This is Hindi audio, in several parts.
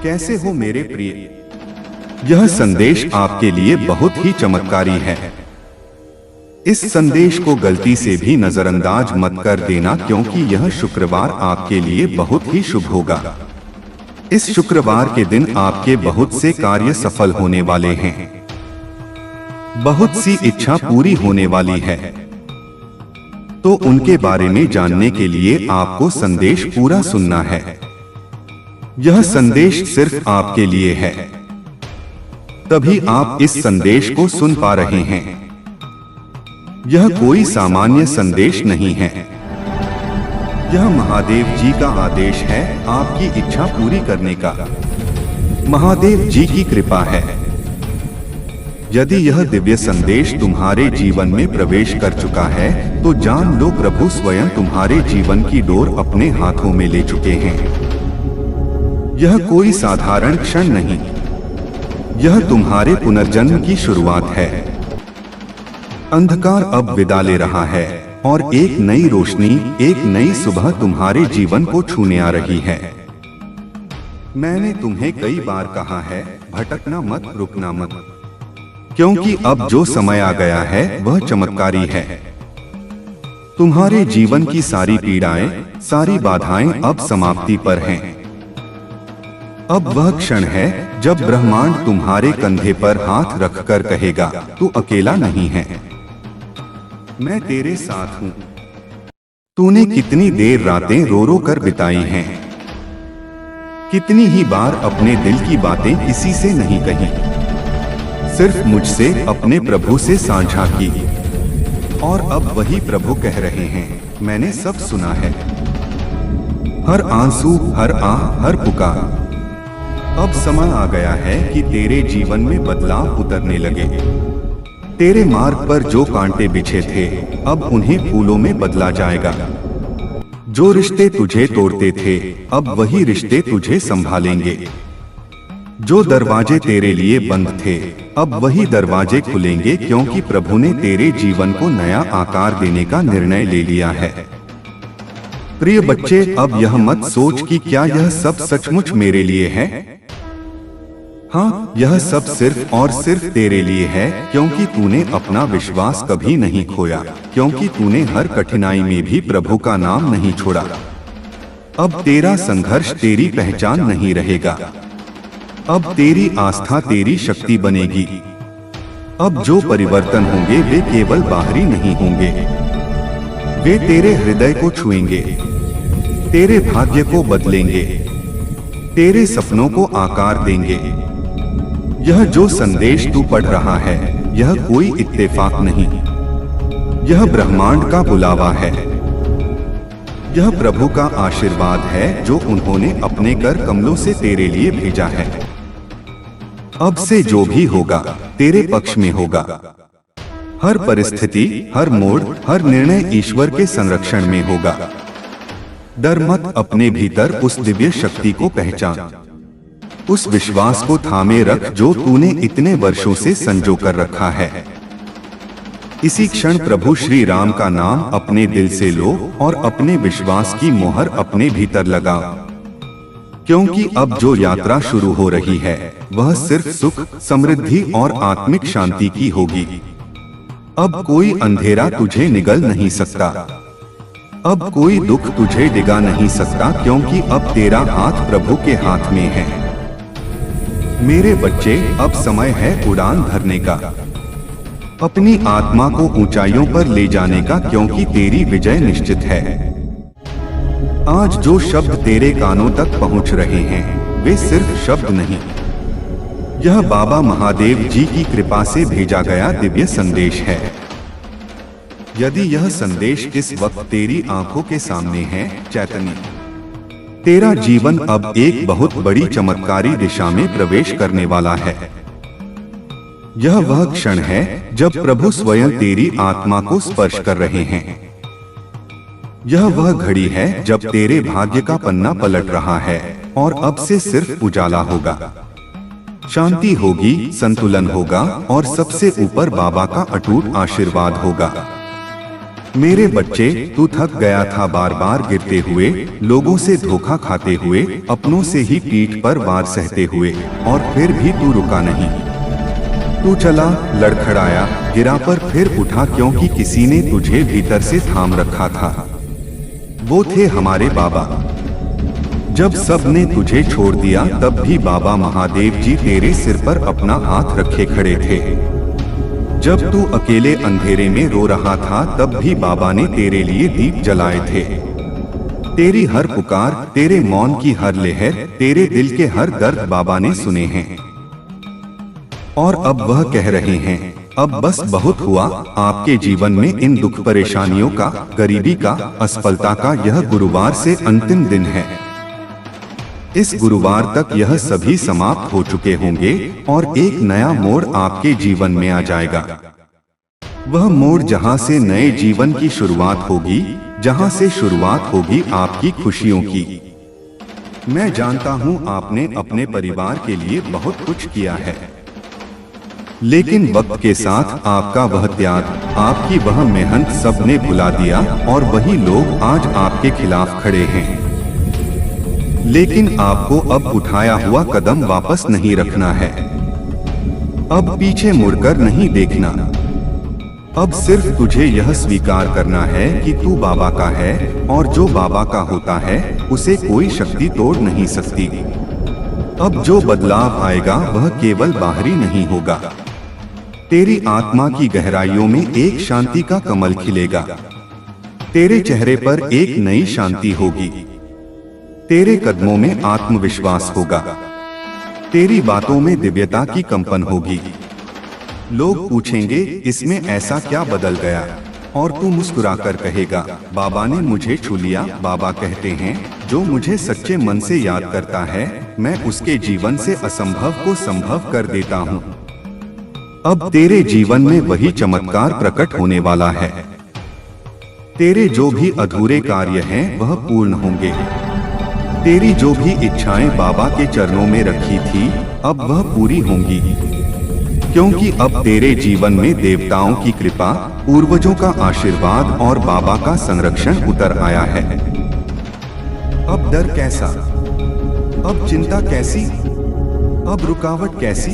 कैसे हो मेरे प्रिय? यह संदेश आपके लिए बहुत ही चमत्कारी है। इस संदेश को गलती से भी नजरअंदाज मत कर देना, क्योंकि यह शुक्रवार आपके लिए बहुत ही शुभ होगा। इस शुक्रवार के दिन आपके बहुत से कार्य सफल होने वाले हैं। बहुत सी इच्छा पूरी होने वाली है। तो उनके बारे में जानने के लिए आपको संदेश पूरा सुनना है। यह संदेश सिर्फ आपके लिए है, तभी आप इस संदेश को सुन पा रहे हैं। यह कोई सामान्य संदेश नहीं है। यह महादेव जी का आदेश है आपकी इच्छा पूरी करने का। महादेव जी की कृपा है। यदि यह दिव्य संदेश तुम्हारे जीवन में प्रवेश कर चुका है तो जान लो, प्रभु स्वयं तुम्हारे जीवन की डोर अपने हाथों में ले चुके हैं। यह कोई साधारण क्षण नहीं, यह तुम्हारे पुनर्जन्म की शुरुआत है। अंधकार अब विदा ले रहा है और एक नई रोशनी, एक नई सुबह तुम्हारे जीवन को छूने आ रही है। मैंने तुम्हें कई बार कहा है, भटकना मत, रुकना मत, क्योंकि अब जो समय आ गया है वह चमत्कारी है। तुम्हारे जीवन की सारी पीड़ाएं, सारी बाधाएं अब समाप्ति पर हैं। अब वह क्षण है जब ब्रह्मांड तुम्हारे कंधे पर हाथ रखकर कहेगा, तू अकेला नहीं है, मैं तेरे साथ हूं। तूने कितनी देर रातें रो रो कर बिताई हैं, कितनी ही बार अपने दिल की बातें किसी से नहीं कही, सिर्फ मुझसे, अपने प्रभु से साझा की। और अब वही प्रभु कह रहे हैं, मैंने सब सुना है। हर आंसू, हर आह, हर पुकार। अब समय आ गया है कि तेरे जीवन में बदलाव उतरने लगे। तेरे मार्ग पर जो कांटे बिछे थे अब उन्हें फूलों में बदला जाएगा। जो रिश्ते तुझे तोड़ते थे अब वही रिश्ते तुझे संभालेंगे। जो दरवाजे तेरे लिए बंद थे अब वही दरवाजे खुलेंगे, क्योंकि प्रभु ने तेरे जीवन को नया आकार देने का निर्णय ले लिया है। प्रिय बच्चे, अब यह मत सोच कि क्या यह सब सचमुच मेरे लिए है। हाँ, यह सब सिर्फ और सिर्फ तेरे लिए है, क्योंकि तूने अपना विश्वास कभी नहीं खोया, क्योंकि तूने हर कठिनाई में भी प्रभु का नाम नहीं छोड़ा। अब तेरा संघर्ष तेरी पहचान नहीं रहेगा। अब तेरी आस्था तेरी शक्ति बनेगी। अब जो परिवर्तन होंगे वे केवल बाहरी नहीं होंगे, वे तेरे हृदय को छुएंगे, तेरे भाग्य को बदलेंगे, तेरे सपनों को आकार देंगे। यह जो संदेश तू पढ़ रहा है यह कोई इत्तेफाक नहीं, यह ब्रह्मांड का बुलावा है। यह प्रभु का आशीर्वाद है जो उन्होंने अपने कर कमलों से तेरे लिए भेजा है। अब से जो भी होगा तेरे पक्ष में होगा। हर परिस्थिति, हर मोड़, हर निर्णय ईश्वर के संरक्षण में होगा। डर मत, अपने भीतर उस दिव्य शक्ति को पहचान, उस विश्वास को थामे रख जो तूने इतने वर्षों से संजो कर रखा है। इसी क्षण प्रभु श्री राम का नाम अपने दिल से लो और अपने विश्वास की मोहर अपने भीतर लगा, क्योंकि अब जो यात्रा शुरू हो रही है वह सिर्फ सुख, समृद्धि और आत्मिक शांति की होगी। अब कोई अंधेरा तुझे निगल नहीं सकता, अब कोई दुख तुझे डिगा नहीं सकता, क्योंकि अब तेरा हाथ प्रभु के हाथ में है। मेरे बच्चे, अब समय है उड़ान भरने का, अपनी आत्मा को ऊंचाइयों पर ले जाने का, क्योंकि तेरी विजय निश्चित है। आज जो शब्द तेरे कानों तक पहुंच रहे हैं वे सिर्फ शब्द नहीं, यह बाबा महादेव जी की कृपा से भेजा गया दिव्य संदेश है। यदि यह संदेश इस वक्त तेरी आंखों के सामने है, चैतन्य, तेरा जीवन अब एक बहुत बड़ी चमत्कारी दिशा में प्रवेश करने वाला है। यह वह क्षण है जब प्रभु स्वयं तेरी आत्मा को स्पर्श कर रहे हैं। यह वह घड़ी है जब तेरे भाग्य का पन्ना पलट रहा है और अब से सिर्फ उजाला होगा, शांति होगी, संतुलन होगा और सबसे ऊपर बाबा का अटूट आशीर्वाद होगा। मेरे बच्चे, तू थक गया था बार बार गिरते हुए, लोगों से धोखा खाते हुए, अपनों से ही पीठ पर वार सहते हुए, और फिर भी तू रुका नहीं। तू चला, लड़खड़ाया, गिरा पर फिर उठा क्योंकि किसी ने तुझे भीतर से थाम रखा था। वो थे हमारे बाबा। जब सब ने तुझे छोड़ दिया तब भी बाबा महादेव जी तेरे सिर पर अपना हाथ रखे खड़े थे। जब तू अकेले अंधेरे में रो रहा था तब भी बाबा ने तेरे लिए दीप जलाए थे। तेरी हर पुकार, तेरे मौन की हर लहर, तेरे दिल के हर दर्द बाबा ने सुने हैं। और अब वह कह रहे हैं, अब बस बहुत हुआ। आपके जीवन में इन दुख परेशानियों का, गरीबी का, असफलता का यह गुरुवार से अंतिम दिन है। इस गुरुवार तक यह सभी समाप्त हो चुके होंगे और एक नया मोड़ आपके जीवन में आ जाएगा। वह मोड़ जहां से नए जीवन की शुरुआत होगी, जहां से शुरुआत होगी आपकी खुशियों की। मैं जानता हूं आपने अपने परिवार के लिए बहुत कुछ किया है, लेकिन वक्त के साथ आपका वह त्याग, आपकी वह मेहनत सबने भुला दिया और वही लोग आज आपके खिलाफ खड़े हैं। लेकिन आपको अब उठाया हुआ कदम वापस नहीं रखना है। अब पीछे मुड़कर नहीं देखना। अब सिर्फ तुझे यह स्वीकार करना है कि तू बाबा का है और जो बाबा का होता है उसे कोई शक्ति तोड़ नहीं सकती। अब जो बदलाव आएगा वह केवल बाहरी नहीं होगा। तेरी आत्मा की गहराइयों में एक शांति का कमल खिलेगा। तेरे चेहरे पर एक नई शांति होगी। तेरे कदमों में आत्मविश्वास होगा। तेरी बातों में दिव्यता की कंपन होगी। लोग पूछेंगे, इसमें ऐसा क्या बदल गया? और तू मुस्कुराकर कहेगा, बाबा ने मुझे छू लिया। बाबा कहते हैं, जो मुझे सच्चे मन से याद करता है, मैं उसके जीवन से असंभव को संभव कर देता हूँ। अब तेरे जीवन में वही चमत्कार प्रकट होने वाला है। तेरे जो भी अधूरे कार्य हैं वह पूर्ण होंगे। तेरी जो भी इच्छाएं बाबा के चरणों में रखी थी, अब वह पूरी होंगी, क्योंकि अब तेरे जीवन में देवताओं की कृपा, पूर्वजों का आशीर्वाद और बाबा का संरक्षण उतर आया है। अब डर कैसा? अब चिंता कैसी? अब रुकावट कैसी?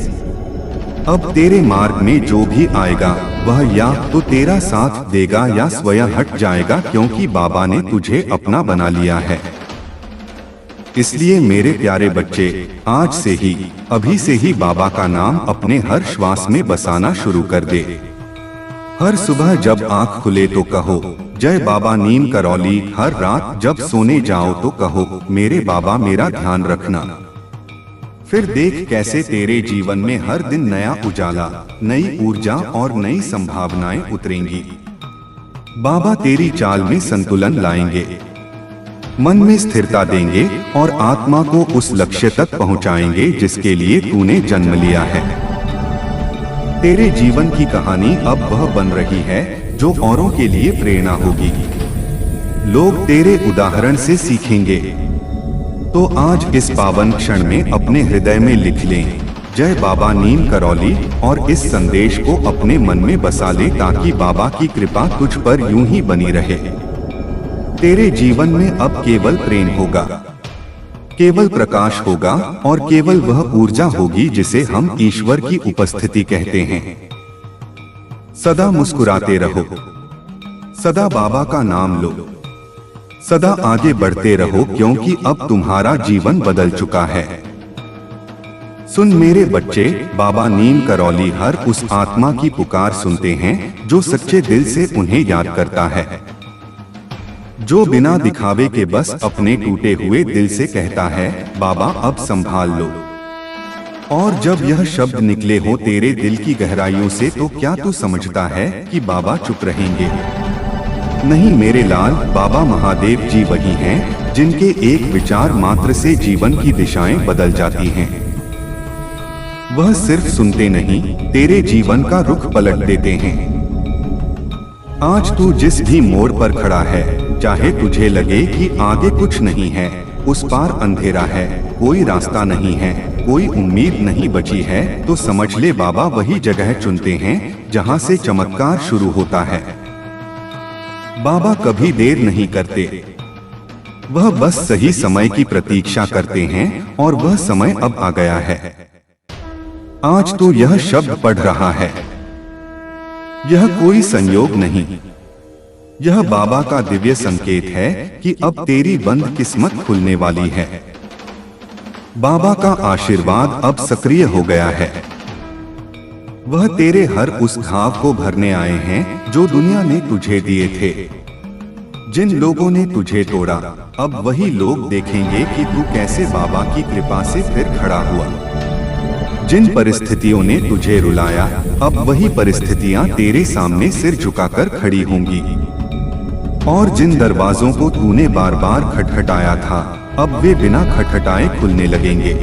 अब तेरे मार्ग में जो भी आएगा वह या तो तेरा साथ देगा या स्वयं हट जाएगा, क्योंकि बाबा ने तुझे अपना बना लिया है। इसलिए मेरे प्यारे बच्चे, आज से ही, अभी से ही बाबा का नाम अपने हर श्वास में बसाना शुरू कर दे। हर सुबह जब आंख खुले तो कहो, जय बाबा नीम करौली। हर रात जब सोने जाओ तो कहो, मेरे बाबा मेरा ध्यान रखना। फिर देख कैसे तेरे जीवन में हर दिन नया उजाला, नई ऊर्जा और नई संभावनाएं उतरेंगी। बाबा तेरी चाल में संतुलन लाएंगे, मन में स्थिरता देंगे और आत्मा को उस लक्ष्य तक पहुंचाएंगे जिसके लिए तूने जन्म लिया है। तेरे जीवन की कहानी अब वह बन रही है जो औरों के लिए प्रेरणा होगी। लोग तेरे उदाहरण से सीखेंगे। तो आज इस पावन क्षण में अपने हृदय में लिख लें, जय बाबा नीम करौली, और इस संदेश को अपने मन में बसा ले ताकि बाबा की कृपा तुझ पर यूं ही बनी रहे। तेरे जीवन में अब केवल प्रेम होगा, केवल प्रकाश होगा और केवल वह ऊर्जा होगी जिसे हम ईश्वर की उपस्थिति कहते हैं। सदा मुस्कुराते रहो, सदा बाबा का नाम लो, सदा आगे बढ़ते रहो, क्योंकि अब तुम्हारा जीवन बदल चुका है। सुन मेरे बच्चे, बाबा नीम करौली हर उस आत्मा की पुकार सुनते हैं जो सच्चे दिल से उन्हें याद करता है, जो बिना दिखावे के बस अपने टूटे हुए दिल से कहता है, बाबा अब संभाल लो। और जब यह शब्द निकले हो तेरे दिल की गहराइयों से, तो क्या तू समझता है कि बाबा चुप रहेंगे? नहीं मेरे लाल, बाबा महादेव जी वही हैं जिनके एक विचार मात्र से जीवन की दिशाएं बदल जाती हैं। वह सिर्फ सुनते नहीं, तेरे जीवन का रुख पलट देते हैं। आज तू जिस भी मोड़ पर खड़ा है, चाहे तुझे लगे कि आगे कुछ नहीं है, उस पार अंधेरा है, कोई रास्ता नहीं है, कोई उम्मीद नहीं बची है, तो समझ ले बाबा वही जगह चुनते हैं जहां से चमत्कार शुरू होता है। बाबा कभी देर नहीं करते, वह बस सही समय की प्रतीक्षा करते हैं और वह समय अब आ गया है। आज तो यह शब्द पढ़ रहा है। यह कोई संयोग नहीं, यह बाबा का दिव्य संकेत है कि अब तेरी बंद किस्मत खुलने वाली है। बाबा का आशीर्वाद अब सक्रिय हो गया है। वह तेरे हर उस घाव को भरने आए हैं जो दुनिया ने तुझे दिए थे। जिन लोगों ने तुझे तोड़ा, अब वही लोग देखेंगे कि तू कैसे बाबा की कृपा से फिर खड़ा हुआ। जिन परिस्थितियों ने तुझे रुलाया, अब वही परिस्थितियां तेरे सामने सिर झुकाकर खड़ी होंगी। और जिन दरवाजों को तूने बार बार खटखटाया था, अब वे बिना खटखटाए खुलने लगेंगे।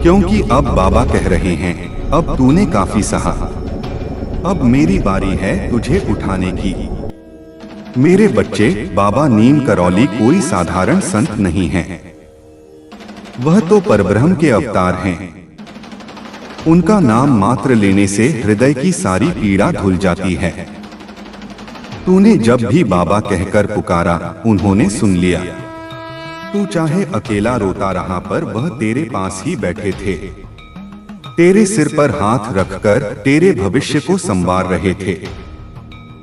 क्योंकि अब बाबा कह रहे हैं, अब तूने काफी सहा, अब मेरी बारी है तुझे उठाने की। मेरे बच्चे, बाबा नीम करौली कोई साधारण संत नहीं है। वह तो परब्रह्म के अवतार हैं। उनका नाम मात्र लेने से हृदय की सारी पीड़ा धुल जाती है। तूने जब भी बाबा कहकर पुकारा, उन्होंने सुन लिया। तू चाहे अकेला रोता रहा, पर वह तेरे पास ही बैठे थे। तेरे सिर पर हाथ रखकर तेरे भविष्य को संवार रहे थे।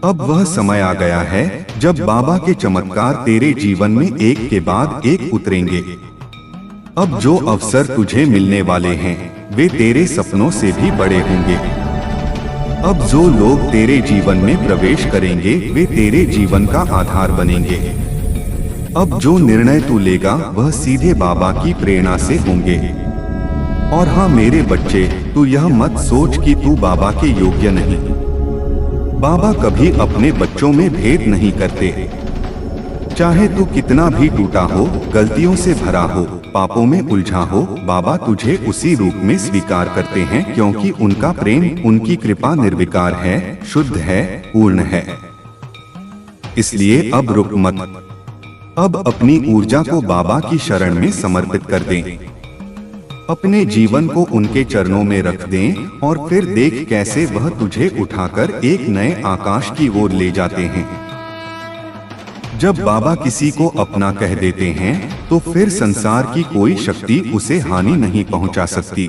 अब वह समय आ गया है जब बाबा के चमत्कार तेरे जीवन में एक के बाद एक उतरेंगे। अब जो अवसर तुझे मिलने वाले हैं, वे तेरे सपनों से भी बड़े होंगे। अब जो लोग तेरे जीवन में प्रवेश करेंगे, वे तेरे जीवन का आधार बनेंगे। अब जो निर्णय तू लेगा, वह सीधे बाबा की प्रेरणा से होंगे। और हाँ मेरे बच्चे, तू यह मत सोच कि तू बाबा के योग्य नहीं। बाबा कभी अपने बच्चों में भेद नहीं करते। चाहे तू कितना भी टूटा हो, गलतियों से भरा हो, पापों में उलझा हो, बाबा तुझे उसी रूप में स्वीकार करते हैं, क्योंकि उनका प्रेम, उनकी कृपा निर्विकार है, शुद्ध है, पूर्ण है। इसलिए अब रुक मत। अब अपनी ऊर्जा को बाबा की शरण में समर्पित कर दें। अपने जीवन को उनके चरणों में रख दें और फिर देख कैसे वह तुझे उठाकर एक नए आकाश की ओर ले जाते हैं। जब बाबा किसी को अपना कह देते हैं, तो फिर संसार की कोई शक्ति उसे हानि नहीं पहुंचा सकती।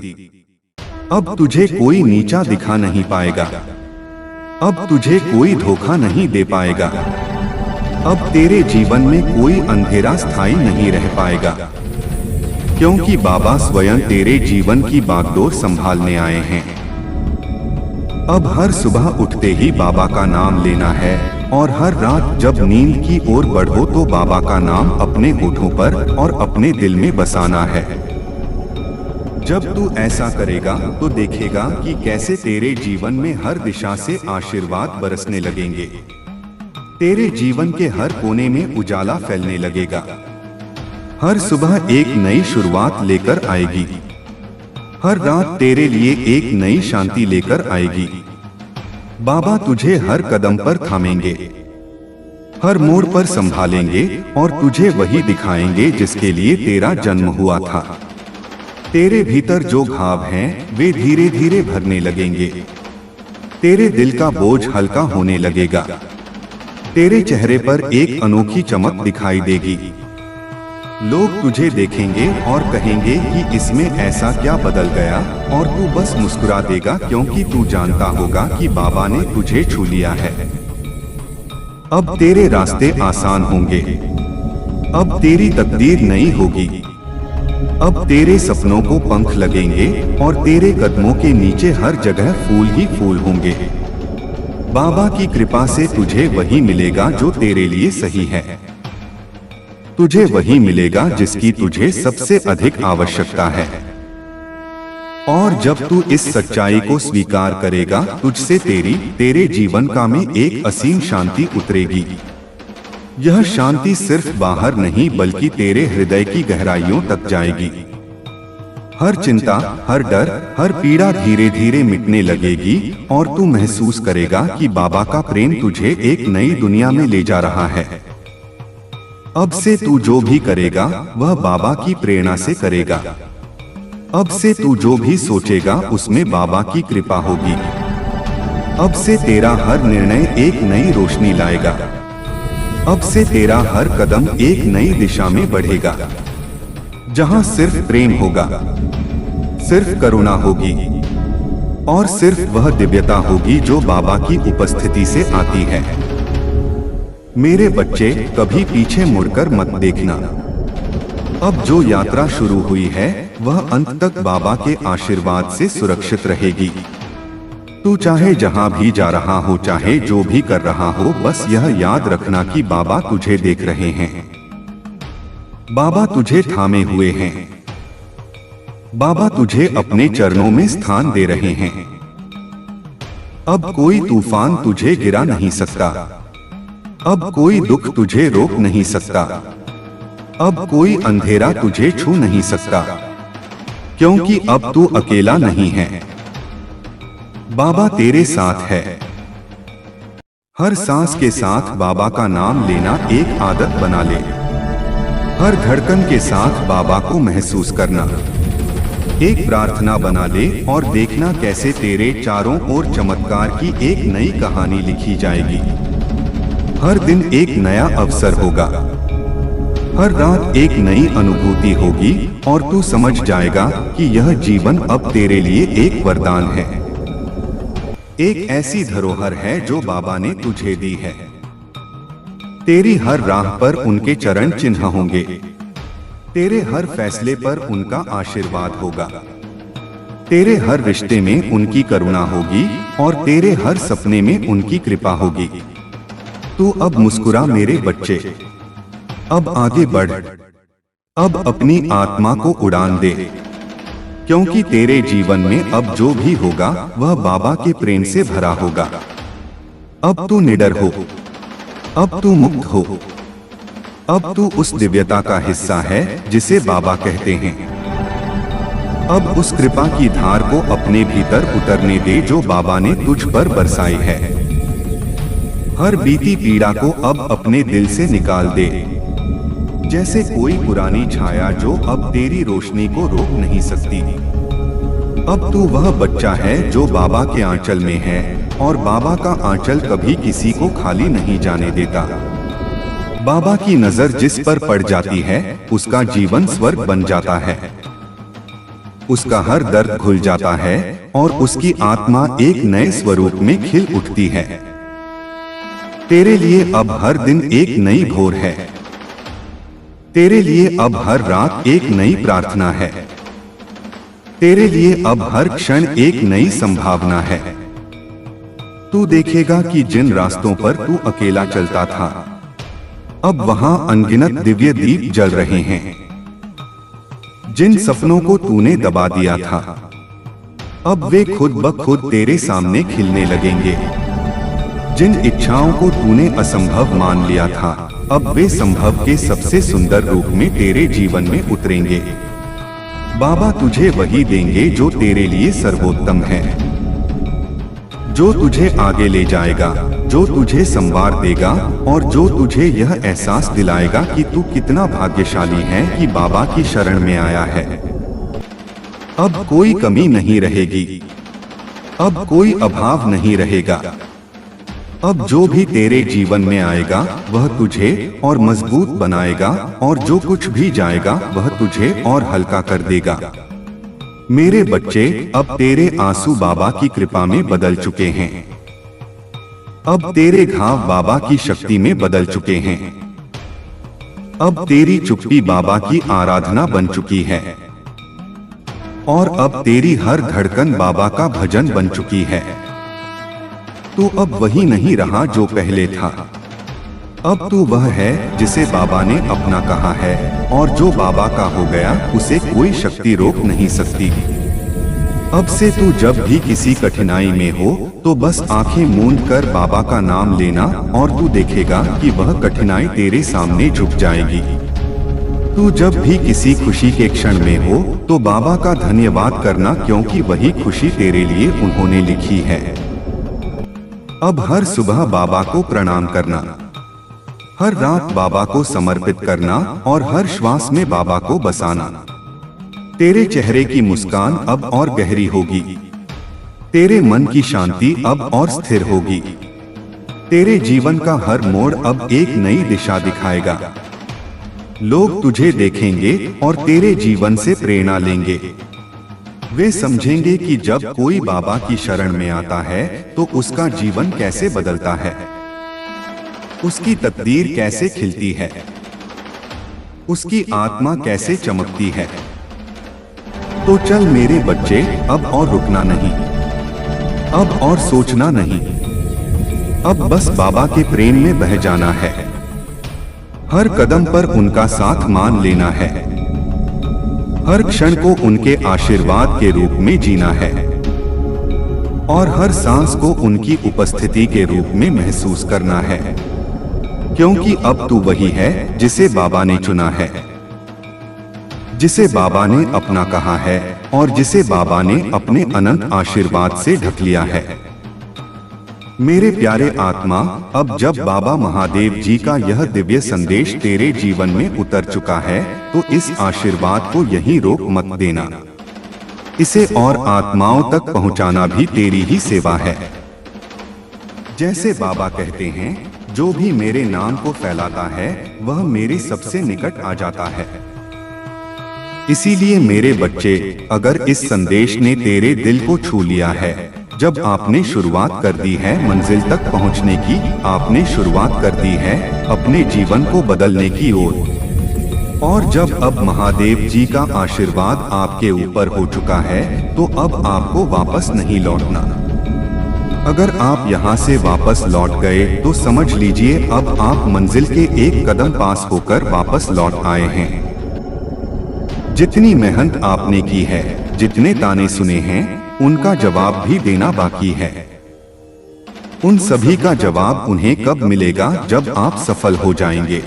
अब तुझे कोई नीचा दिखा नहीं पाएगा। अब तुझे कोई धोखा नहीं दे पाएगा। अब तेरे जीवन में कोई अंधेरा स्थायी नहीं रह पाएगा, क्योंकि बाबा स्वयं तेरे जीवन की बागडोर संभालने आए हैं। अब हर सुबह उठते ही बाबा का नाम लेना है, और हर रात जब नींद की ओर बढ़ो तो बाबा का नाम अपने होठों पर और अपने दिल में बसाना है। जब तू ऐसा करेगा तो देखेगा कि कैसे तेरे जीवन में हर दिशा से आशीर्वाद बरसने लगेंगे। तेरे जीवन के हर कोने में उजाला फैलने लगेगा। हर सुबह एक नई शुरुआत लेकर आएगी। हर रात तेरे लिए एक नई शांति लेकर आएगी। बाबा तुझे हर कदम पर थामेंगे, हर मोड़ पर संभालेंगे और तुझे वही दिखाएंगे जिसके लिए तेरा जन्म हुआ था। तेरे भीतर जो घाव हैं, वे धीरे धीरे भरने लगेंगे। तेरे दिल का बोझ हल्का होने लगेगा। तेरे चेहरे पर एक अनोखी चमक दिखाई देगी। लोग तुझे देखेंगे और कहेंगे कि इसमें ऐसा क्या बदल गया, और तू बस मुस्कुरा देगा, क्योंकि तू जानता होगा कि बाबा ने तुझे छू लिया है। अब तेरे रास्ते आसान होंगे। अब तेरी तकदीर नई होगी। अब तेरे सपनों को पंख लगेंगे और तेरे कदमों के नीचे हर जगह फूल ही फूल होंगे। बाबा की कृपा से तुझे वही मिलेगा जो तेरे लिए सही है। तुझे वही मिलेगा जिसकी तुझे सबसे अधिक आवश्यकता है। और जब तू इस सच्चाई को स्वीकार करेगा, तुझसे तेरे जीवन का में एक असीम शांति उतरेगी। यह शांति सिर्फ बाहर नहीं बल्कि तेरे हृदय की गहराइयों तक जाएगी। हर चिंता, हर डर, हर पीड़ा धीरे धीरे मिटने लगेगी और तू महसूस करेगा कि बाबा का प्रेम तुझे एक नई दुनिया में ले जा रहा है। अब से तू जो भी करेगा वह बाबा की प्रेरणा से करेगा। अब से तू जो भी सोचेगा उसमें बाबा की कृपा होगी। अब से तेरा हर निर्णय एक नई रोशनी लाएगा। अब से तेरा हर कदम एक नई दिशा में बढ़ेगा, जहां सिर्फ प्रेम होगा, सिर्फ करुणा होगी और सिर्फ वह दिव्यता होगी जो बाबा की उपस्थिति से आती है। मेरे बच्चे, कभी पीछे मुड़कर मत देखना। अब जो यात्रा शुरू हुई है वह अंत तक बाबा के आशीर्वाद से सुरक्षित रहेगी। तू चाहे जहां भी जा रहा हो, चाहे जो भी कर रहा हो, बस यह याद रखना कि बाबा तुझे देख रहे हैं, बाबा तुझे थामे हुए हैं, बाबा तुझे अपने चरणों में स्थान दे रहे हैं। अब कोई तूफान तुझे गिरा नहीं सकता, अब कोई दुख तुझे रोक नहीं सकता, अब कोई अंधेरा तुझे छू नहीं सकता, क्योंकि अब तू अकेला नहीं है, बाबा तेरे साथ है। हर सांस के साथ बाबा का नाम लेना एक आदत बना ले। हर धड़कन के साथ बाबा को महसूस करना एक प्रार्थना बना ले और देखना कैसे तेरे चारों ओर चमत्कार की एक नई कहानी लिखी जाएगी। हर दिन एक नया अवसर होगा, हर रात एक नई अनुभूति होगी और तू समझ जाएगा कि यह जीवन अब तेरे लिए एक वरदान है, एक ऐसी धरोहर है जो बाबा ने तुझे दी है। तेरी हर राह पर उनके चरण चिन्ह होंगे, तेरे हर फैसले पर उनका आशीर्वाद होगा, तेरे हर रिश्ते में उनकी करुणा होगी और तेरे हर सपने में उनकी कृपा होगी। तू अब मुस्कुरा मेरे बच्चे, अब आगे बढ़, अब अपनी आत्मा को उड़ान दे, क्योंकि तेरे जीवन में अब जो भी होगा वह बाबा के प्रेम से भरा होगा। अब तू निडर हो, अब तू मुक्त हो, अब तू उस दिव्यता का हिस्सा है जिसे बाबा कहते हैं। अब उस कृपा की धार को अपने भीतर उतरने दे जो बाबा ने तुझ पर बरसाई है। हर बीती पीड़ा को अब अपने दिल से निकाल दे, जैसे कोई पुरानी छाया जो अब तेरी रोशनी को रोक नहीं सकती। अब तू वह बच्चा है जो बाबा के आंचल में है और बाबा का आंचल कभी किसी को खाली नहीं जाने देता। बाबा की नजर जिस पर पड़ जाती है उसका जीवन स्वर्ग बन जाता है, उसका हर दर्द घुल जाता है और उसकी आत्मा एक नए स्वरूप में खिल उठती है। तेरे लिए अब हर दिन एक नई भोर है, तेरे लिए अब हर रात एक नई प्रार्थना है, तेरे लिए अब हर क्षण एक नई संभावना है। तू देखेगा कि जिन रास्तों पर तू अकेला चलता था अब वहां अनगिनत दिव्य दीप जल रहे हैं। जिन सपनों को तूने दबा दिया था अब वे खुद ब खुद तेरे सामने खिलने लगेंगे। जिन इच्छाओं को तूने असंभव मान लिया था अब वे संभव के सबसे सुंदर रूप में तेरे जीवन में उतरेंगे। बाबा तुझे वही देंगे जो तेरे लिए सर्वोत्तम है, जो तुझे आगे ले जाएगा, जो तुझे संवार देगा और जो तुझे यह एहसास दिलाएगा कि तू कितना भाग्यशाली है कि बाबा की शरण में आया है। अब कोई कमी नहीं रहेगी, अब कोई अभाव नहीं रहेगा। अब जो भी तेरे जीवन में आएगा वह तुझे और मजबूत बनाएगा और जो कुछ भी जाएगा वह तुझे और हल्का कर देगा। मेरे बच्चे, अब तेरे आंसू बाबा की कृपा में बदल चुके हैं, अब तेरे घाव बाबा की शक्ति में बदल चुके हैं, अब तेरी चुप्पी बाबा की आराधना बन चुकी है और अब तेरी हर धड़कन बाबा का भजन बन चुकी है। तू अब वही नहीं रहा जो पहले था, अब तू वह है जिसे बाबा ने अपना कहा है और जो बाबा का हो गया उसे कोई शक्ति रोक नहीं सकती। अब से तू जब भी किसी कठिनाई में हो तो बस आंखें मूंद कर बाबा का नाम लेना और तू देखेगा कि वह कठिनाई तेरे सामने झुक जाएगी। तू जब भी किसी खुशी के क्षण में हो तो बाबा का धन्यवाद करना, क्योंकि वही खुशी तेरे लिए उन्होंने लिखी है। अब हर सुबह बाबा को प्रणाम करना, हर रात बाबा को समर्पित करना और हर श्वास में बाबा को बसाना। तेरे चेहरे की मुस्कान अब और गहरी होगी, तेरे मन की शांति अब और स्थिर होगी, तेरे जीवन का हर मोड़ अब एक नई दिशा दिखाएगा। लोग तुझे देखेंगे और तेरे जीवन से प्रेरणा लेंगे। वे समझेंगे कि जब कोई बाबा की शरण में आता है तो उसका जीवन कैसे बदलता है, उसकी तकदीर कैसे खिलती है, उसकी आत्मा कैसे चमकती है। तो चल मेरे बच्चे, अब और रुकना नहीं, अब और सोचना नहीं, अब बस बाबा के प्रेम में बह जाना है। हर कदम पर उनका साथ मान लेना है, हर क्षण को उनके आशीर्वाद के रूप में जीना है और हर सांस को उनकी उपस्थिति के रूप में महसूस करना है, क्योंकि अब तू वही है जिसे बाबा ने चुना है, जिसे बाबा ने अपना कहा है और जिसे बाबा ने अपने अनंत आशीर्वाद से ढक लिया है। मेरे प्यारे आत्मा, अब जब बाबा महादेव जी का यह दिव्य संदेश तेरे जीवन में उतर चुका है तो इस आशीर्वाद को यहीं रोक मत देना। इसे और आत्माओं तक पहुंचाना भी तेरी ही सेवा है। जैसे बाबा कहते हैं, जो भी मेरे नाम को फैलाता है वह मेरे सबसे निकट आ जाता है। इसीलिए मेरे बच्चे, अगर इस संदेश ने तेरे दिल को छू लिया है, जब आपने शुरुआत कर दी है मंजिल तक पहुंचने की, आपने शुरुआत कर दी है अपने जीवन को बदलने की ओर, और जब अब महादेव जी का आशीर्वाद आपके ऊपर हो चुका है तो अब आपको वापस नहीं लौटना। अगर आप यहाँ से वापस लौट गए तो समझ लीजिए अब आप मंजिल के एक कदम पास होकर वापस लौट आए हैं। जितनी मेहनत आपने की है, जितने ताने सुने हैं, उनका जवाब भी देना बाकी है। उन सभी का जवाब उन्हें कब मिलेगा? जब आप सफल हो जाएंगे,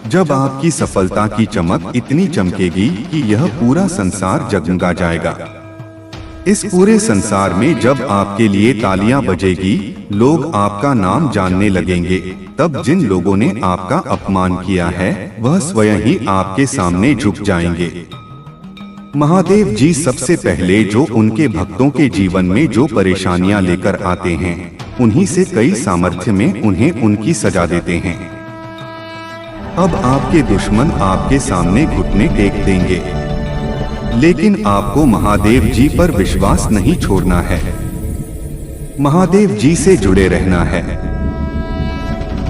जब आपकी सफलता की चमक इतनी चमकेगी कि यह पूरा संसार जगमगा जाएगा। इस पूरे संसार में जब आपके लिए तालियां बजेगी, लोग आपका नाम जानने लगेंगे, तब जिन लोगों ने आपका अपमान किया है वह स्वयं ही आपके सामने झुक जाएंगे। महादेव जी सबसे पहले जो उनके भक्तों के जीवन में जो परेशानियां लेकर आते हैं, उन्हीं से कई सामर्थ्य में उन्हें उनकी सजा देते हैं। अब आपके दुश्मन आपके सामने घुटने टेक देंगे, लेकिन आपको महादेव जी पर विश्वास नहीं छोड़ना है। महादेव जी से जुड़े रहना है।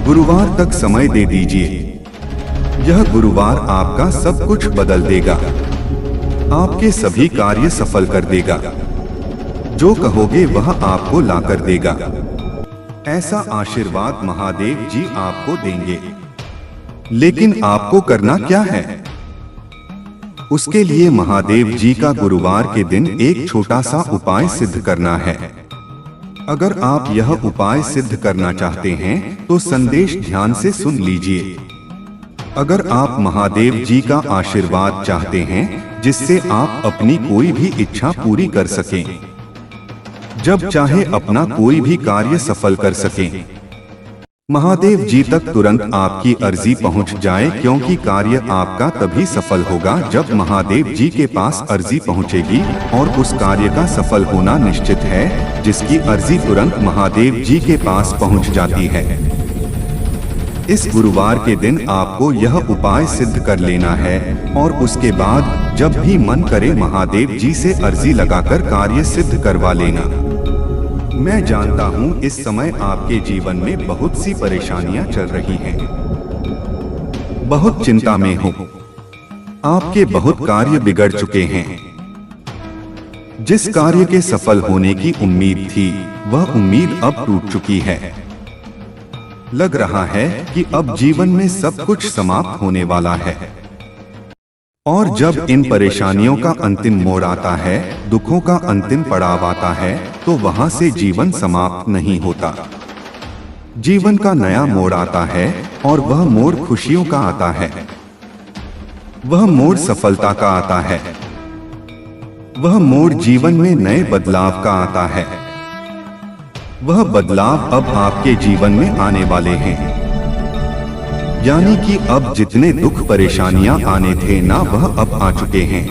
गुरुवार तक समय दे दीजिए। यह गुरुवार आपका सब कुछ बदल देगा, आपके सभी कार्य सफल कर देगा। जो कहोगे वह आपको ला कर देगा। ऐसा आशीर्वाद महादेव जी आपको देंगे। लेकिन आपको करना क्या है? उसके लिए महादेव जी का गुरुवार के दिन एक छोटा सा उपाय सिद्ध करना है। अगर आप यह उपाय सिद्ध करना चाहते हैं तो संदेश ध्यान से सुन लीजिए। अगर आप महादेव जी का आशीर्वाद चाहते हैं जिससे आप अपनी कोई भी इच्छा पूरी कर सकें, जब चाहे अपना कोई भी कार्य सफल कर सकें, महादेव जी तक तुरंत आपकी अर्जी पहुंच जाए, क्योंकि कार्य आपका तभी सफल होगा जब महादेव जी के पास अर्जी पहुंचेगी, और उस कार्य का सफल होना निश्चित है जिसकी अर्जी तुरंत महादेव जी के पास पहुंच जाती है। इस गुरुवार के दिन आपको यह उपाय सिद्ध कर लेना है और उसके बाद जब भी मन करे महादेव जी से अर्जी लगाकर कार्य सिद्ध करवा लेना। मैं जानता हूँ इस समय आपके जीवन में बहुत सी परेशानियां चल रही हैं, बहुत चिंता में हो, आपके बहुत कार्य बिगड़ चुके हैं। जिस कार्य के सफल होने की उम्मीद थी वह उम्मीद अब टूट चुकी है। लग रहा है कि अब जीवन में सब कुछ समाप्त होने वाला है। और जब इन परेशानियों का अंतिम मोड़ आता है, दुखों का अंतिम पड़ाव आता है, तो वहां से जीवन समाप्त नहीं होता। जीवन का नया मोड़ आता है और वह मोड़ खुशियों का आता है, वह मोड़ सफलता का आता है, वह मोड़ जीवन में नए बदलाव का आता है। वह बदलाव अब आपके जीवन में आने वाले हैं। यानी कि अब जितने दुख परेशानियां आने थे ना, वह अब आ चुके हैं।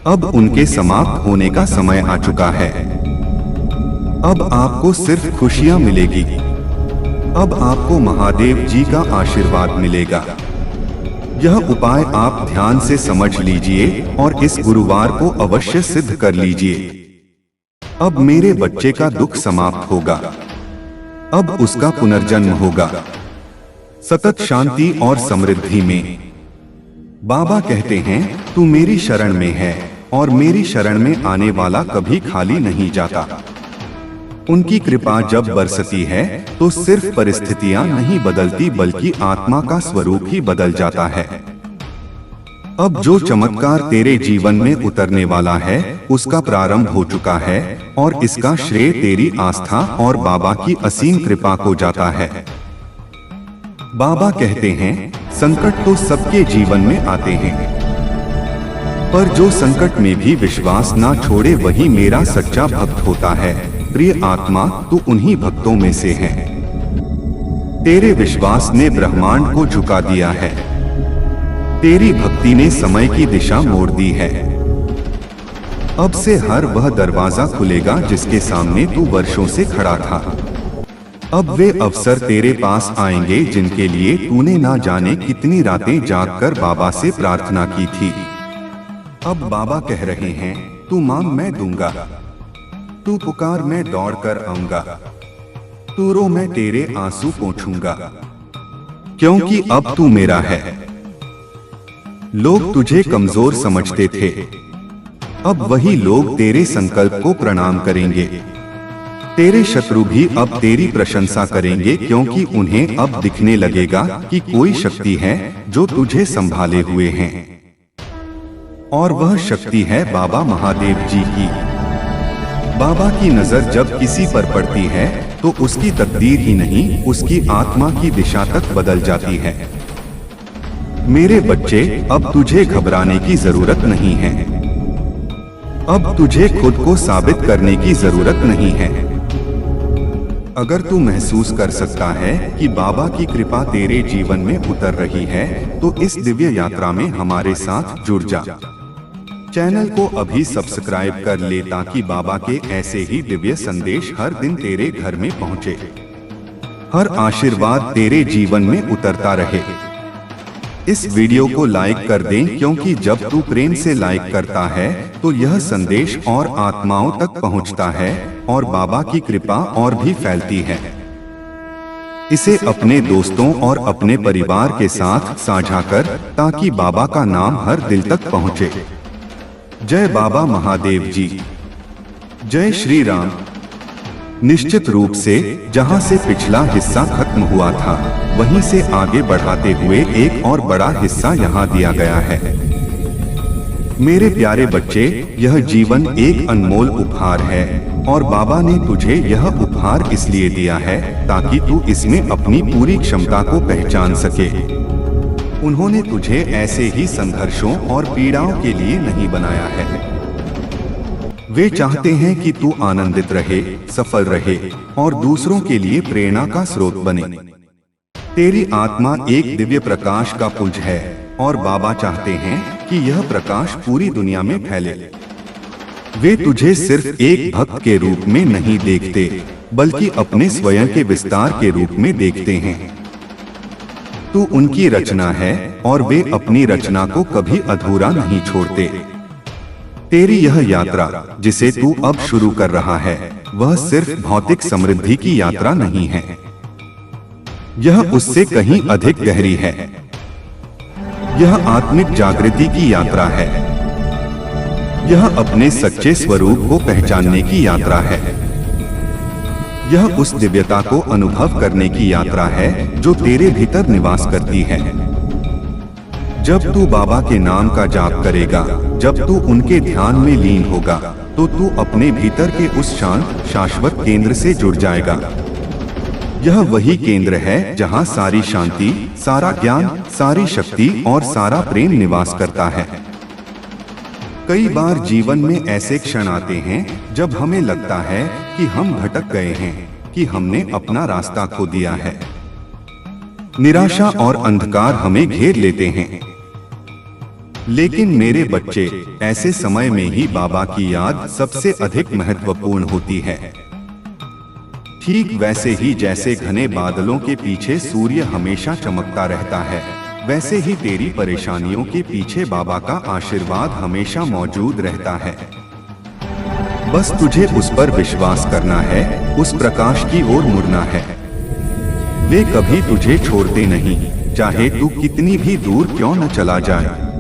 अब उनके समाप्त होने का समय आ चुका है। अब आपको सिर्फ खुशियां मिलेगी। अब आपको महादेव जी का आशीर्वाद मिलेगा। यह उपाय आप ध्यान से समझ लीजिए और इस गुरुवार को अवश्य सिद्ध कर लीजिए। अब मेरे बच्चे का दुख समाप्त होगा। अब उसका पुनर्जन्म होगा, सतत शांति और समृद्धि में। बाबा कहते हैं, तू मेरी शरण में है और मेरी शरण में आने वाला कभी खाली नहीं जाता। उनकी कृपा जब बरसती है तो सिर्फ परिस्थितियां नहीं बदलती बल्कि आत्मा का स्वरूप ही बदल जाता है। अब जो चमत्कार तेरे जीवन में उतरने वाला है उसका प्रारंभ हो चुका है और इसका श्रेय तेरी आस्था और बाबा की असीम कृपा को जाता है। बाबा कहते हैं, संकट तो सबके जीवन में आते हैं, पर जो संकट में भी विश्वास ना छोड़े वही मेरा सच्चा भक्त होता है। प्रिय आत्मा, तू उन्हीं भक्तों में से है। तेरे विश्वास ने ब्रह्मांड को झुका दिया है। तेरी भक्ति ने समय की दिशा मोड़ दी है। अब से हर वह दरवाजा खुलेगा जिसके सामने तू वर्षों से खड़ा था। अब वे अवसर तेरे पास आएंगे जिनके लिए तूने ना जाने कितनी रातें जागकर बाबा से प्रार्थना की थी। अब बाबा कह रहे हैं, तू मांग मैं दूंगा, तू पुकार मैं दौड़ कर आऊंगा, तू रो मैं तेरे आंसू पोंछूंगा, क्योंकि अब तू मेरा है। लोग तुझे कमजोर समझते थे, अब वही लोग तेरे संकल्प को प्रणाम करेंगे। तेरे शत्रु भी अब तेरी प्रशंसा करेंगे, क्योंकि उन्हें अब दिखने लगेगा कि कोई शक्ति है जो तुझे संभाले हुए है, और वह शक्ति है बाबा महादेव जी की। बाबा की नजर जब किसी पर पड़ती है तो उसकी तकदीर ही नहीं, उसकी आत्मा की दिशा तक बदल जाती है। मेरे बच्चे, अब तुझे घबराने की जरूरत नहीं है। अब तुझे खुद को साबित करने की जरूरत नहीं है। अगर तू महसूस कर सकता है कि बाबा की कृपा तेरे जीवन में उतर रही है तो इस दिव्य यात्रा में हमारे साथ जुड़ जा। चैनल को अभी सब्सक्राइब कर ले ताकि बाबा के ऐसे ही दिव्य संदेश हर दिन तेरे घर में पहुंचे। हर आशीर्वाद तेरे जीवन में उतरता रहे। इस वीडियो को लाइक कर दें, क्योंकि जब तू प्रेम से लाइक करता है तो यह संदेश और आत्माओं तक पहुंचता है और बाबा की कृपा और भी फैलती है। इसे अपने दोस्तों और अपने परिवार के साथ साझा कर ताकि बाबा का नाम हर दिल तक पहुंचे। जय बाबा महादेव जी, जय श्री राम। निश्चित रूप से जहां से पिछला हिस्सा खत्म हुआ था वहीं से आगे बढ़ाते हुए एक और बड़ा हिस्सा यहां दिया गया है। मेरे प्यारे बच्चे, यह जीवन एक अनमोल उपहार है और बाबा ने तुझे यह उपहार इसलिए दिया है ताकि तू इसमें अपनी पूरी क्षमता को पहचान सके। उन्होंने तुझे ऐसे ही संघर्षों और पीड़ाओं के लिए नहीं बनाया है। वे चाहते हैं कि तू आनंदित रहे, सफल रहे और दूसरों के लिए प्रेरणा का स्रोत बने। तेरी आत्मा एक दिव्य प्रकाश का पुंज है और बाबा चाहते हैं कि यह प्रकाश पूरी दुनिया में फैले। वे तुझे सिर्फ एक भक्त के रूप में नहीं देखते, बल्कि अपने स्वयं के विस्तार के रूप में देखते हैं। तू उनकी रचना है और वे अपनी रचना को कभी अधूरा नहीं छोड़ते। तेरी यह यात्रा जिसे तू अब शुरू कर रहा है वह सिर्फ भौतिक समृद्धि की यात्रा नहीं है, यह उससे कहीं अधिक गहरी है। यह आत्मिक जागृति की यात्रा है। यह अपने सच्चे स्वरूप को पहचानने की यात्रा है। यह उस दिव्यता को अनुभव करने की यात्रा है जो तेरे भीतर निवास करती है। जब तू बाबा के नाम का जाप करेगा, जब तू उनके ध्यान में लीन होगा, तो तू अपने भीतर के उस शांत शाश्वत केंद्र से जुड़ जाएगा। यह वही केंद्र है जहां सारी शांति, सारा ज्ञान, सारी शक्ति और सारा प्रेम निवास करता है। कई बार जीवन में ऐसे क्षण आते हैं जब हमें लगता है कि हम भटक गए हैं, कि हमने अपना रास्ता खो दिया है। निराशा और अंधकार हमें घेर लेते हैं। लेकिन मेरे बच्चे, ऐसे समय में ही बाबा की याद सबसे अधिक महत्वपूर्ण होती है। ठीक वैसे ही जैसे घने बादलों के पीछे सूर्य हमेशा चमकता रहता है, वैसे ही तेरी परेशानियों के पीछे बाबा का आशीर्वाद हमेशा मौजूद रहता है। बस तुझे उस पर विश्वास करना है, उस प्रकाश की ओर मुड़ना है। वे कभी तुझे छोड़ते नहीं, चाहे तू कितनी भी दूर क्यों न चला जाए।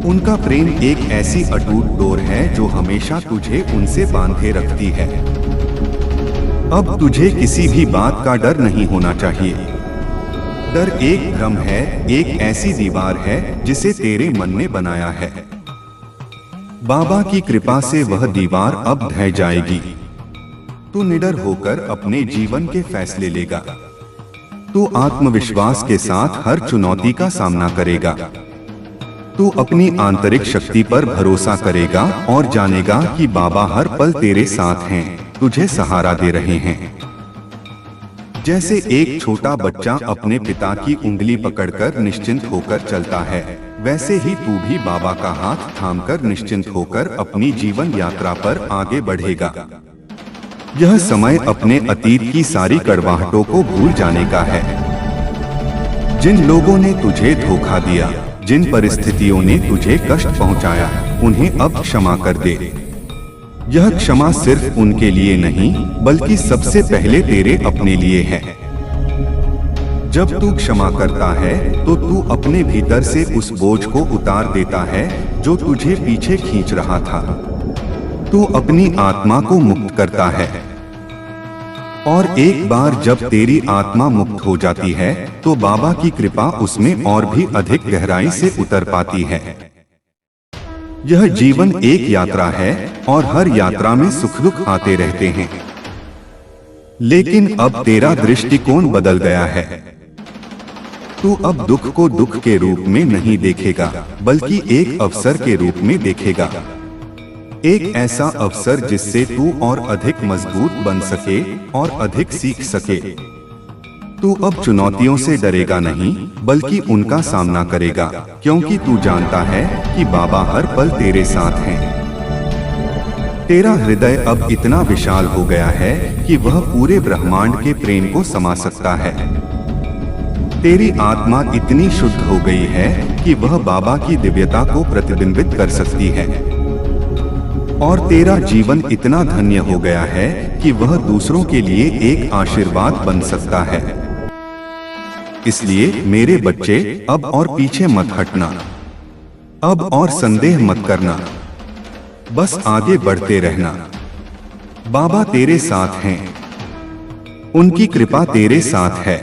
उनका प्रेम एक ऐसी अटूट डोर है जो हमेशा तुझे उनसे बांधे रखती है। अब तुझे किसी भी बात का डर नहीं होना चाहिए। डर एक भ्रम है, एक ऐसी दीवार है जिसे तेरे मन ने बनाया है। बाबा की कृपा से वह दीवार अब ढह जाएगी। तू निडर होकर अपने जीवन के फैसले लेगा। तू आत्मविश्वास के साथ हर चुनौती का सामना करेगा। तू अपनी आंतरिक शक्ति पर भरोसा करेगा और जानेगा कि बाबा हर पल तेरे साथ हैं, तुझे सहारा दे रहे हैं। जैसे एक छोटा बच्चा अपने पिता की उंगली पकड़कर निश्चिंत होकर चलता है, वैसे ही तू भी बाबा का हाथ थामकर निश्चिंत होकर अपनी जीवन यात्रा पर आगे बढ़ेगा। यह समय अपने अतीत की सारी कड़वाहटों को भूल जाने का है। जिन लोगों ने तुझे धोखा दिया, जिन परिस्थितियों ने तुझे कष्ट पहुंचाया, उन्हें अब क्षमा कर दे। यह क्षमा सिर्फ उनके लिए नहीं, बल्कि सबसे पहले तेरे अपने लिए है। जब तू क्षमा करता है तो तू अपने भीतर से उस बोझ को उतार देता है जो तुझे पीछे खींच रहा था। तू अपनी आत्मा को मुक्त करता है। और एक बार जब तेरी आत्मा मुक्त हो जाती है तो बाबा की कृपा उसमें और भी अधिक गहराई से उतर पाती है। यह जीवन एक यात्रा है और हर यात्रा में सुख दुख आते रहते हैं। लेकिन अब तेरा दृष्टिकोण बदल गया है। तू अब दुख को दुख के रूप में नहीं देखेगा, बल्कि एक अवसर के रूप में देखेगा। एक ऐसा अवसर जिससे तू और अधिक मजबूत बन सके और अधिक सीख सके। तू अब चुनौतियों से डरेगा नहीं, बल्कि उनका सामना करेगा, क्योंकि तू जानता है कि बाबा हर पल तेरे साथ हैं। तेरा हृदय अब इतना विशाल हो गया है कि वह पूरे ब्रह्मांड के प्रेम को समा सकता है। तेरी आत्मा इतनी शुद्ध हो गई है कि वह बाबा की दिव्यता को प्रतिबिंबित कर सकती है। और तेरा जीवन इतना धन्य हो गया है कि वह दूसरों के लिए एक आशीर्वाद बन सकता है। इसलिए मेरे बच्चे, अब और पीछे मत हटना, अब और संदेह मत करना, बस आगे बढ़ते रहना। बाबा तेरे साथ हैं, उनकी कृपा तेरे साथ है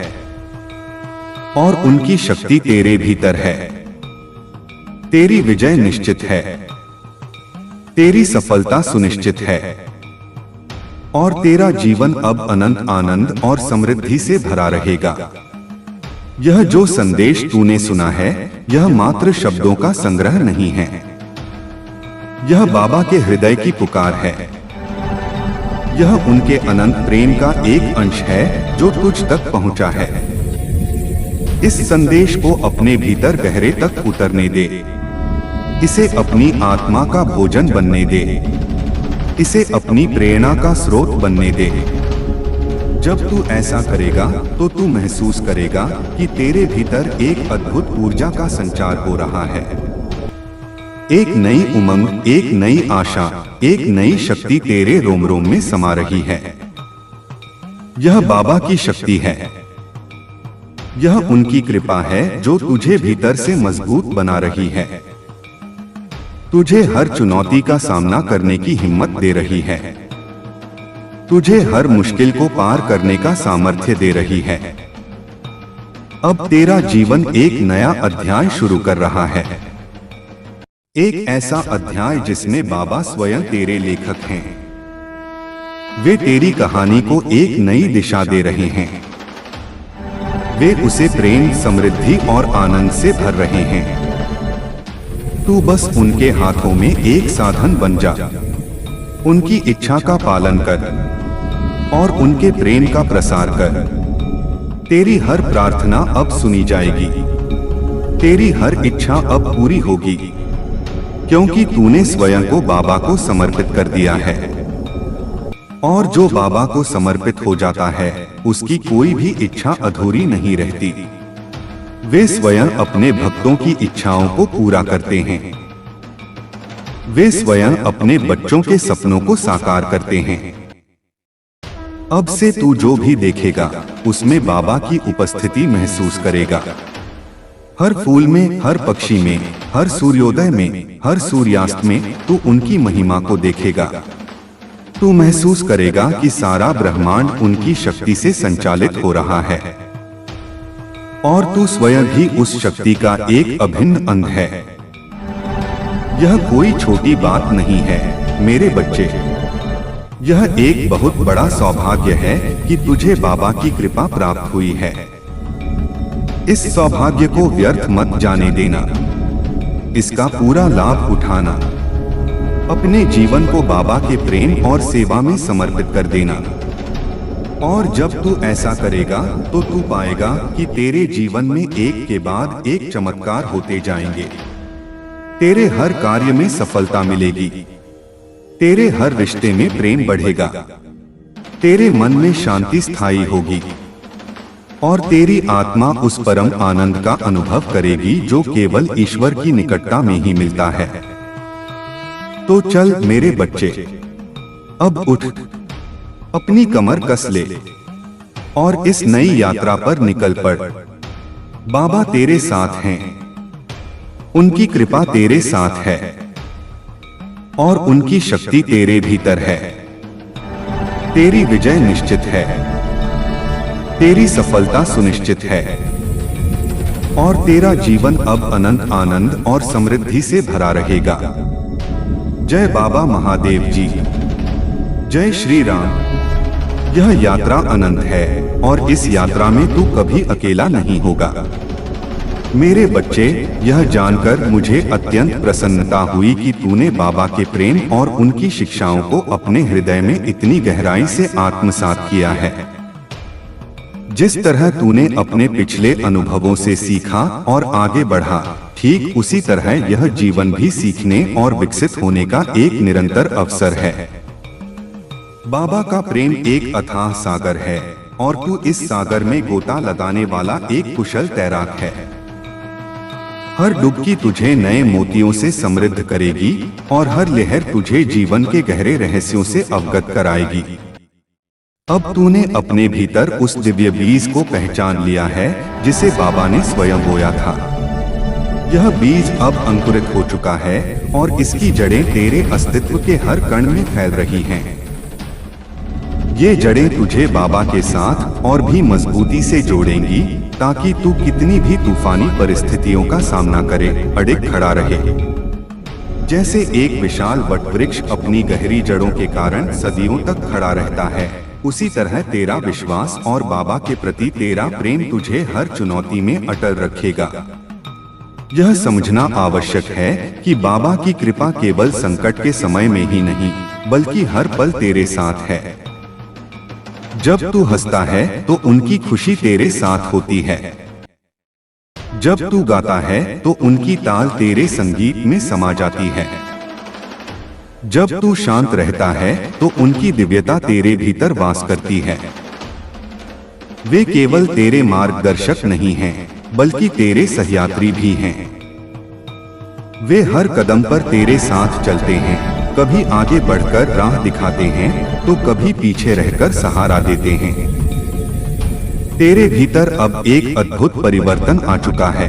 और उनकी शक्ति तेरे भीतर है। तेरी विजय निश्चित है, तेरी सफलता सुनिश्चित है और तेरा जीवन अब अनंत आनंद और समृद्धि से भरा रहेगा। यह जो संदेश तूने सुना है, यह मात्र शब्दों का संग्रह नहीं है। यह बाबा के हृदय की पुकार है। यह उनके अनंत प्रेम का एक अंश है जो तुझ तक पहुंचा है। इस संदेश को अपने भीतर गहरे तक उतरने दे। इसे अपनी आत्मा का भोजन बनने दे। इसे अपनी प्रेरणा का स्रोत बनने दे। जब तू ऐसा करेगा तो तू महसूस करेगा कि तेरे भीतर एक अद्भुत ऊर्जा का संचार हो रहा है। एक नई उमंग, एक नई आशा, एक नई शक्ति तेरे रोम रोम में समा रही है। यह बाबा की शक्ति है। यह उनकी कृपा है जो तुझे भीतर से मजबूत बना रही है। तुझे हर चुनौती का सामना करने की हिम्मत दे रही है। तुझे हर मुश्किल को पार करने का सामर्थ्य दे रही है। अब तेरा जीवन एक नया अध्याय शुरू कर रहा है। एक ऐसा अध्याय जिसमें बाबा स्वयं तेरे लेखक हैं। वे तेरी कहानी को एक नई दिशा दे रहे हैं। वे उसे प्रेम, समृद्धि और आनंद से भर रहे हैं। तू बस उनके हाथों में एक साधन बन जा। उनकी इच्छा का पालन कर और उनके प्रेम का प्रसार कर। तेरी हर प्रार्थना अब सुनी जाएगी। तेरी हर इच्छा अब पूरी होगी, क्योंकि तूने स्वयं को बाबा को समर्पित कर दिया है। और जो बाबा को समर्पित हो जाता है उसकी कोई भी इच्छा अधूरी नहीं रहती। वे स्वयं अपने भक्तों की इच्छाओं को पूरा करते हैं। वे स्वयं अपने बच्चों के सपनों को साकार करते हैं। अब से तू जो भी देखेगा उसमें बाबा की उपस्थिति महसूस करेगा। हर फूल में, हर पक्षी में, हर सूर्योदय में, हर सूर्यास्त में तू उनकी महिमा को देखेगा। तू महसूस करेगा कि सारा ब्रह्मांड उनकी शक्ति से संचालित हो रहा है और तू स्वयं भी उस शक्ति का एक अभिन्न अंग है। यह कोई छोटी बात नहीं है मेरे बच्चे। यह एक बहुत बड़ा सौभाग्य है कि तुझे बाबा की कृपा प्राप्त हुई है। इस सौभाग्य को व्यर्थ मत जाने देना। इसका पूरा लाभ उठाना। अपने जीवन को बाबा के प्रेम और सेवा में समर्पित कर देना। और जब तू ऐसा करेगा तो तू पाएगा कि तेरे जीवन में एक के बाद एक चमत्कार होते जाएंगे। तेरे हर कार्य में सफलता मिलेगी। तेरे हर रिश्ते में प्रेम बढ़ेगा। तेरे मन में शांति स्थायी होगी और तेरी आत्मा उस परम आनंद का अनुभव करेगी जो केवल ईश्वर की निकटता में ही मिलता है। तो चल मेरे बच्चे, अब उठ, अपनी कमर कस ले और इस नई यात्रा पर निकल पड़। बाबा तेरे साथ हैं। उनकी कृपा तेरे साथ है और उनकी शक्ति तेरे भीतर है। तेरी विजय निश्चित है। तेरी सफलता सुनिश्चित है और तेरा जीवन अब अनंत आनंद और समृद्धि से भरा रहेगा। जय बाबा महादेव जी। जय श्री राम। यह यात्रा अनंत है और इस यात्रा में तू कभी अकेला नहीं होगा। मेरे बच्चे, यह जानकर मुझे अत्यंत प्रसन्नता हुई कि तूने बाबा के प्रेम और उनकी शिक्षाओं को अपने हृदय में इतनी गहराई से आत्मसात किया है। जिस तरह तूने अपने पिछले अनुभवों से सीखा और आगे बढ़ा, ठीक उसी तरह यह जीवन भी सीखने और विकसित होने का एक निरंतर अवसर है। बाबा का प्रेम एक अथाह सागर है और तू इस सागर में गोता लगाने वाला एक कुशल तैराक है। हर डुबकी तुझे नए मोतियों से समृद्ध करेगी और हर लहर तुझे जीवन के गहरे रहस्यों से अवगत कराएगी। अब तूने अपने भीतर उस दिव्य बीज को पहचान लिया है जिसे बाबा ने स्वयं बोया था। यह बीज अब अंकुरित हो चुका है और इसकी जड़ें तेरे अस्तित्व के हर कण में फैल रही हैं। ये जड़ें तुझे बाबा के साथ और भी मजबूती से जोड़ेंगी ताकि तू कितनी भी तूफानी परिस्थितियों का सामना करे अडिग खड़ा रहे। जैसे एक विशाल वटवृक्ष अपनी गहरी जड़ों के कारण सदियों तक खड़ा रहता है, उसी तरह तेरा विश्वास और बाबा के प्रति तेरा प्रेम तुझे हर चुनौती में अटल रखेगा। यह समझना आवश्यक है कि बाबा की कृपा केवल संकट के समय में ही नहीं, बल्कि हर पल तेरे साथ है। जब तू हंसता है तो उनकी खुशी तेरे साथ होती है। जब तू गाता है तो उनकी ताल तेरे संगीत में समा जाती है। जब तू शांत रहता है तो उनकी दिव्यता तेरे भीतर वास करती है। वे केवल तेरे मार्गदर्शक नहीं हैं, बल्कि तेरे सहयात्री भी हैं। वे हर कदम पर तेरे साथ चलते हैं, कभी आगे बढ़कर राह दिखाते हैं तो कभी पीछे रहकर सहारा देते हैं। तेरे भीतर अब एक अद्भुत परिवर्तन आ चुका है।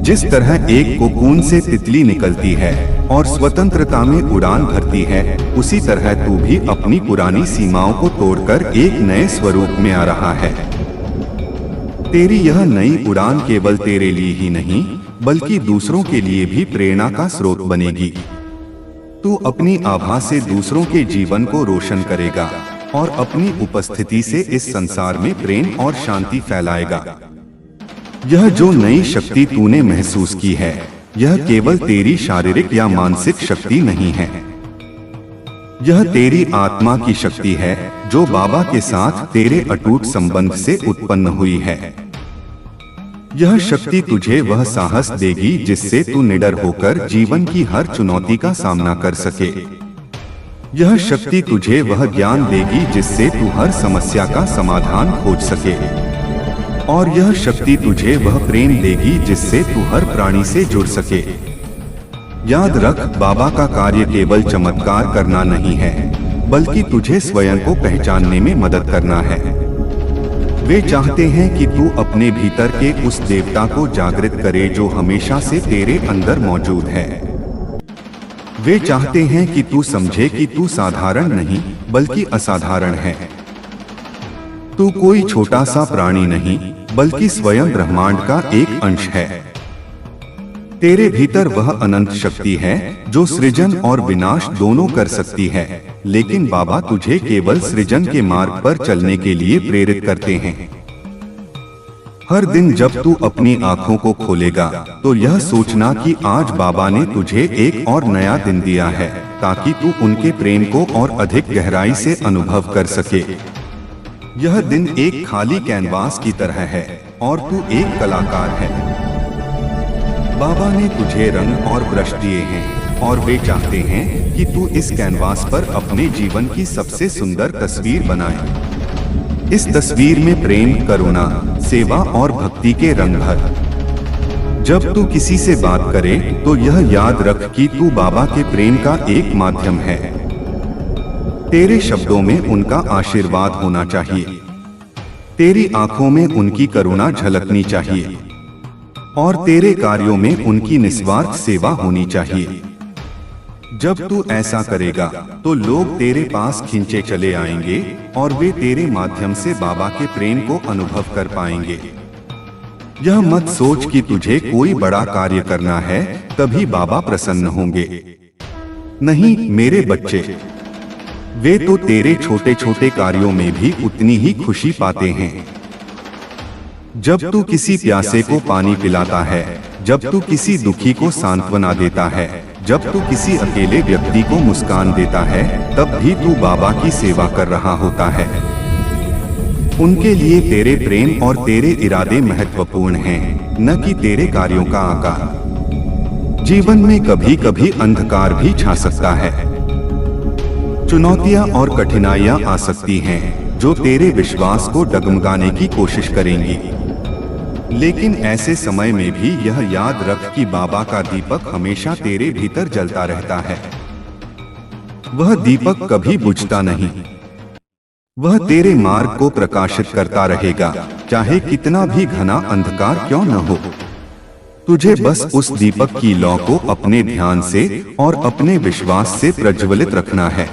जिस तरह एक कोकून से तितली निकलती है और स्वतंत्रता में उड़ान भरती है, उसी तरह तू भी अपनी पुरानी सीमाओं को तोड़कर एक नए स्वरूप में आ रहा है। तेरी यह नई उड़ान केवल तेरे लिए ही नहीं, बल्कि दूसरों के लिए भी प्रेरणा का स्रोत बनेगी। तू अपनी आभा से दूसरों के जीवन को रोशन करेगा और अपनी उपस्थिति से इस संसार में प्रेम और शांति फैलाएगा। यह जो नई शक्ति तूने महसूस की है, यह केवल तेरी शारीरिक या मानसिक शक्ति नहीं है। यह तेरी आत्मा की शक्ति है जो बाबा के साथ तेरे अटूट संबंध से उत्पन्न हुई है। यह शक्ति तुझे वह साहस देगी जिससे तू निडर होकर जीवन की हर चुनौती का सामना कर सके। यह शक्ति तुझे वह ज्ञान देगी जिससे तू हर समस्या का समाधान खोज सके, और यह शक्ति तुझे वह प्रेम देगी जिससे तू हर प्राणी से जुड़ सके। याद रख, बाबा का कार्य केवल चमत्कार करना नहीं है, बल्कि तुझे स्वयं को पहचानने में मदद करना है। वे चाहते हैं कि तू अपने भीतर के उस देवता को जागृत करे जो हमेशा से तेरे अंदर मौजूद है। वे चाहते हैं कि तू समझे कि तू साधारण नहीं बल्कि असाधारण है। तू कोई छोटा सा प्राणी नहीं बल्कि स्वयं ब्रह्मांड का एक अंश है। तेरे भीतर वह अनंत शक्ति है जो सृजन और विनाश दोनों कर सकती है, लेकिन बाबा तुझे केवल सृजन के मार्ग पर चलने के लिए प्रेरित करते हैं। हर दिन जब तू अपनी आंखों को खोलेगा तो यह सोचना कि आज बाबा ने तुझे एक और नया दिन दिया है, ताकि तू उनके प्रेम को और अधिक गहराई से अनुभव कर सके। यह दिन एक खाली कैनवास की तरह है और तू एक कलाकार है। बाबा ने तुझे रंग और ब्रश दिए हैं और वे चाहते हैं कि तू इस कैनवास पर अपने जीवन की सबसे सुंदर तस्वीर बनाए। इस तस्वीर में प्रेम, करुणा, सेवा और भक्ति के रंग भर। जब तू किसी से बात करे तो यह याद रख कि तू बाबा के प्रेम का एक माध्यम है। तेरे शब्दों में उनका आशीर्वाद होना चाहिए, तेरी आंखों में उनकी करुणा झलकनी चाहिए और तेरे कार्यों में उनकी निस्वार्थ सेवा होनी चाहिए। जब तू ऐसा करेगा तो लोग तेरे पास खींचे चले आएंगे और वे तेरे माध्यम से बाबा के प्रेम को अनुभव कर पाएंगे। यह मत सोच कि तुझे कोई बड़ा कार्य करना है तभी बाबा प्रसन्न होंगे। नहीं मेरे बच्चे, वे तो तेरे छोटे छोटे कार्यों में भी उतनी ही खुशी पाते हैं। जब तू किसी प्यासे को पानी पिलाता है, जब तू किसी दुखी को सांत्वना देता है, जब तू किसी अकेले व्यक्ति को मुस्कान देता है, तब भी तू बाबा की सेवा कर रहा होता है। उनके लिए तेरे प्रेम और तेरे इरादे महत्वपूर्ण हैं, न कि तेरे कार्यों का आकार। जीवन में कभी कभी अंधकार भी छा सकता है, चुनौतियां और कठिनाइयां आ सकती हैं जो तेरे विश्वास को डगमगाने की कोशिश करेंगी। लेकिन ऐसे समय में भी यह याद रख कि बाबा का दीपक हमेशा तेरे भीतर जलता रहता है। वह दीपक कभी बुझता नहीं, वह तेरे मार्ग को प्रकाशित करता रहेगा, चाहे कितना भी घना अंधकार क्यों न हो। तुझे बस उस दीपक की लौ को अपने ध्यान से और अपने विश्वास से प्रज्वलित रखना है।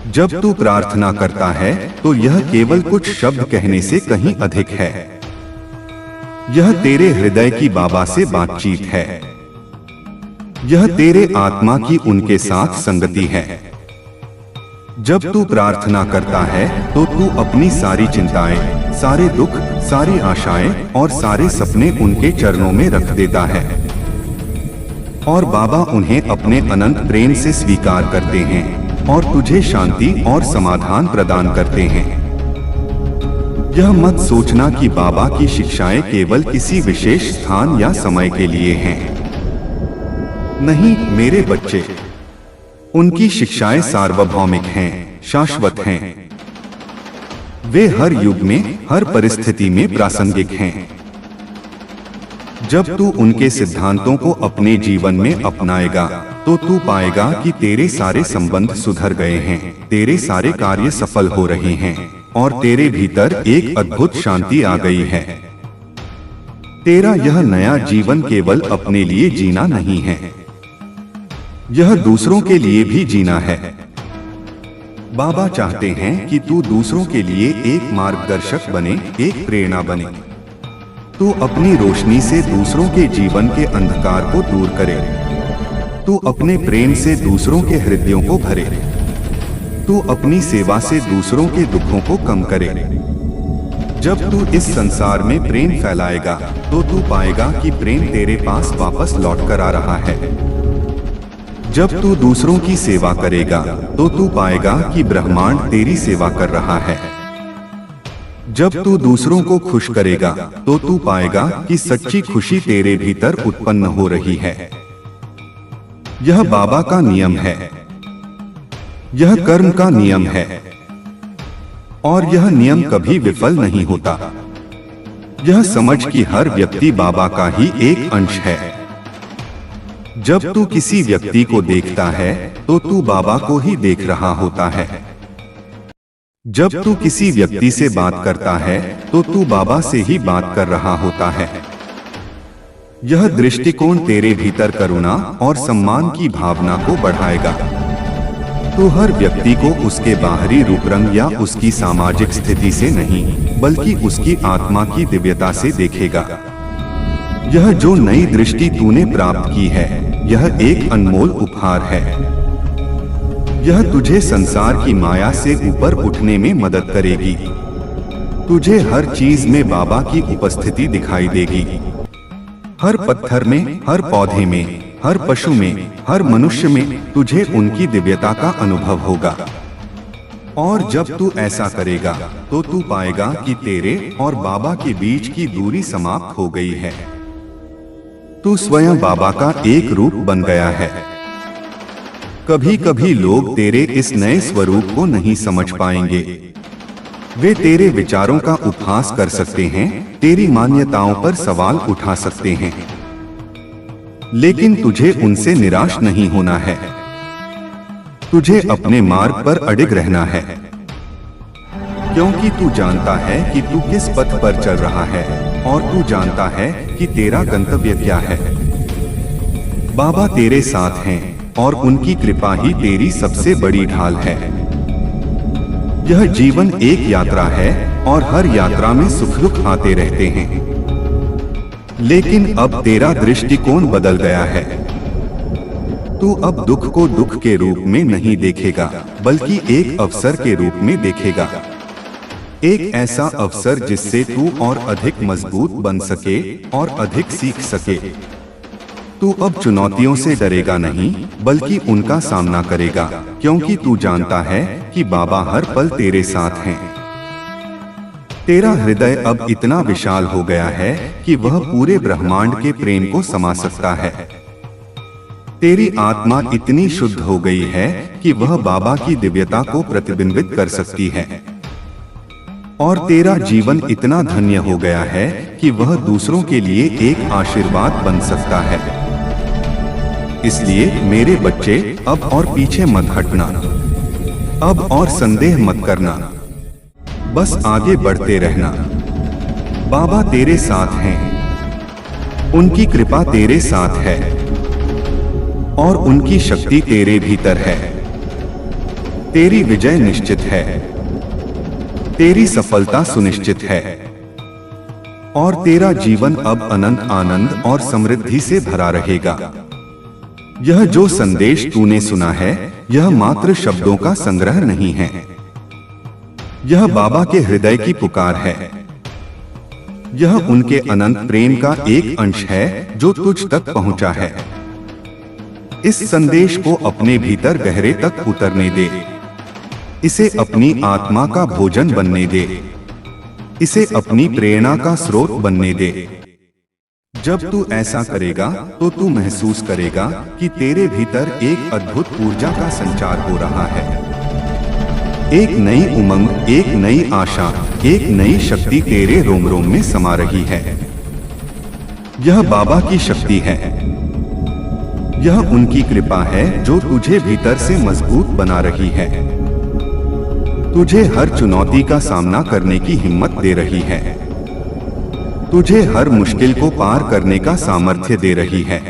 जब तू प्रार्थना करता है तो यह केवल कुछ शब्द कहने से कहीं अधिक है। यह तेरे हृदय की बाबा से बातचीत है, यह तेरे आत्मा की उनके साथ संगति है। जब तू प्रार्थना करता है तो तू अपनी सारी चिंताएं, सारे दुख, सारी आशाएं और सारे सपने उनके चरणों में रख देता है, और बाबा उन्हें अपने अनंत प्रेम से स्वीकार करते हैं और तुझे शांति और समाधान प्रदान करते हैं। यह मत सोचना कि बाबा की शिक्षाएं केवल किसी विशेष स्थान या समय के लिए हैं। नहीं मेरे बच्चे, उनकी शिक्षाएं सार्वभौमिक हैं, शाश्वत हैं। वे हर युग में, हर परिस्थिति में प्रासंगिक हैं। जब तू उनके सिद्धांतों को अपने जीवन में अपनाएगा तो तू पाएगा कि तेरे सारे संबंध सुधर गए हैं, तेरे सारे कार्य सफल हो रहे हैं और तेरे भीतर एक अद्भुत शांति आ गई है। तेरा यह नया जीवन केवल अपने लिए जीना नहीं है, यह दूसरों के लिए भी जीना है। बाबा चाहते हैं कि तू दूसरों के लिए एक मार्गदर्शक बने, एक प्रेरणा बने। तू अपनी रोशनी से दूसरों के जीवन के अंधकार को दूर करे, तू अपने प्रेम से दूसरों के हृदयों को भरे, तू अपनी सेवा से दूसरों के दुखों को कम करे। जब तू इस संसार में प्रेम फैलाएगा तो तू पाएगा कि प्रेम तेरे पास वापस लौट कर आ रहा है। जब तू दूसरों की सेवा करेगा तो तू पाएगा कि ब्रह्मांड तेरी सेवा कर रहा है। जब तू दूसरों को खुश करेगा तो तू पाएगा कि सच्ची खुशी तेरे भीतर उत्पन्न हो रही है। यह बाबा का नियम है। यह कर्म का नियम है और यह नियम कभी विफल नहीं होता। यह समझ कि हर व्यक्ति बाबा का ही एक अंश है। जब तू किसी व्यक्ति को देखता है तो तू बाबा को ही देख रहा होता है। जब तू किसी व्यक्ति से बात करता है तो तू बाबा से ही बात कर रहा होता है। यह दृष्टिकोण तेरे भीतर करुणा और सम्मान की भावना को बढ़ाएगा। तू हर व्यक्ति को उसके बाहरी रूप रंग या उसकी सामाजिक स्थिति से नहीं, बल्कि उसकी आत्मा की दिव्यता से देखेगा। यह जो नई दृष्टि तूने प्राप्त की है, यह एक अनमोल उपहार है। यह तुझे संसार की माया से ऊपर उठने में मदद करेगी। तुझे हर चीज में बाबा की उपस्थिति दिखाई देगी। हर पत्थर में, हर पौधे में, हर पशु में, हर मनुष्य में तुझे उनकी दिव्यता का अनुभव होगा। और जब तू ऐसा करेगा तो तू पाएगा कि तेरे और बाबा के बीच की दूरी समाप्त हो गई है। तू स्वयं बाबा का एक रूप बन गया है। कभी कभी लोग तेरे इस नए स्वरूप को नहीं समझ पाएंगे। वे तेरे विचारों का उपहास कर सकते हैं, तेरी मान्यताओं पर सवाल उठा सकते हैं, लेकिन तुझे उनसे निराश नहीं होना है। तुझे अपने मार्ग पर अडिग रहना है, क्योंकि तू जानता है कि तू किस पथ पर चल रहा है और तू जानता है कि तेरा गंतव्य क्या है। बाबा तेरे साथ हैं और उनकी कृपा ही तेरी सबसे बड़ी ढाल है। यह जीवन एक यात्रा है और हर यात्रा में सुख दुख आते रहते हैं, लेकिन अब तेरा दृष्टिकोण बदल गया है। तू अब दुख को दुख के रूप में नहीं देखेगा, बल्कि एक अवसर के रूप में देखेगा। एक ऐसा अवसर जिससे तू और अधिक मजबूत बन सके और अधिक सीख सके। तू अब चुनौतियों से डरेगा नहीं, बल्कि उनका सामना करेगा, क्योंकि तू जानता है कि बाबा हर पल तेरे साथ हैं। तेरा हृदय अब इतना विशाल हो गया है कि वह पूरे ब्रह्मांड के प्रेम को समा सकता है। तेरी आत्मा इतनी शुद्ध हो गई है कि वह बाबा की दिव्यता को प्रतिबिंबित कर सकती है। और तेरा जीवन इतना धन्य हो गया है कि वह दूसरों के लिए एक आशीर्वाद बन सकता है। इसलिए मेरे बच्चे, अब और पीछे मत हटना, अब और संदेह मत करना, बस आगे बढ़ते रहना। बाबा तेरे साथ हैं, उनकी कृपा तेरे साथ है और उनकी शक्ति तेरे भीतर है। तेरी विजय निश्चित है, तेरी सफलता सुनिश्चित है और तेरा जीवन अब अनंत आनंद और समृद्धि से भरा रहेगा। यह जो संदेश तूने सुना है, यह मात्र शब्दों का संग्रह नहीं है। यह बाबा के हृदय की पुकार है। यह उनके अनंत प्रेम का एक अंश है जो तुझ तक पहुंचा है। इस संदेश को अपने भीतर गहरे तक उतरने दे। इसे अपनी आत्मा का भोजन बनने दे। इसे अपनी प्रेरणा का स्रोत बनने दे। जब तू ऐसा करेगा तो तू महसूस करेगा कि तेरे भीतर एक अद्भुत ऊर्जा का संचार हो रहा है। एक नई उमंग, एक नई आशा, एक नई शक्ति तेरे रोम रोम में समा रही है। यह बाबा की शक्ति है। यह उनकी कृपा है जो तुझे भीतर से मजबूत बना रही है। तुझे हर चुनौती का सामना करने की हिम्मत दे रही है। तुझे हर मुश्किल को पार करने का सामर्थ्य दे रही है।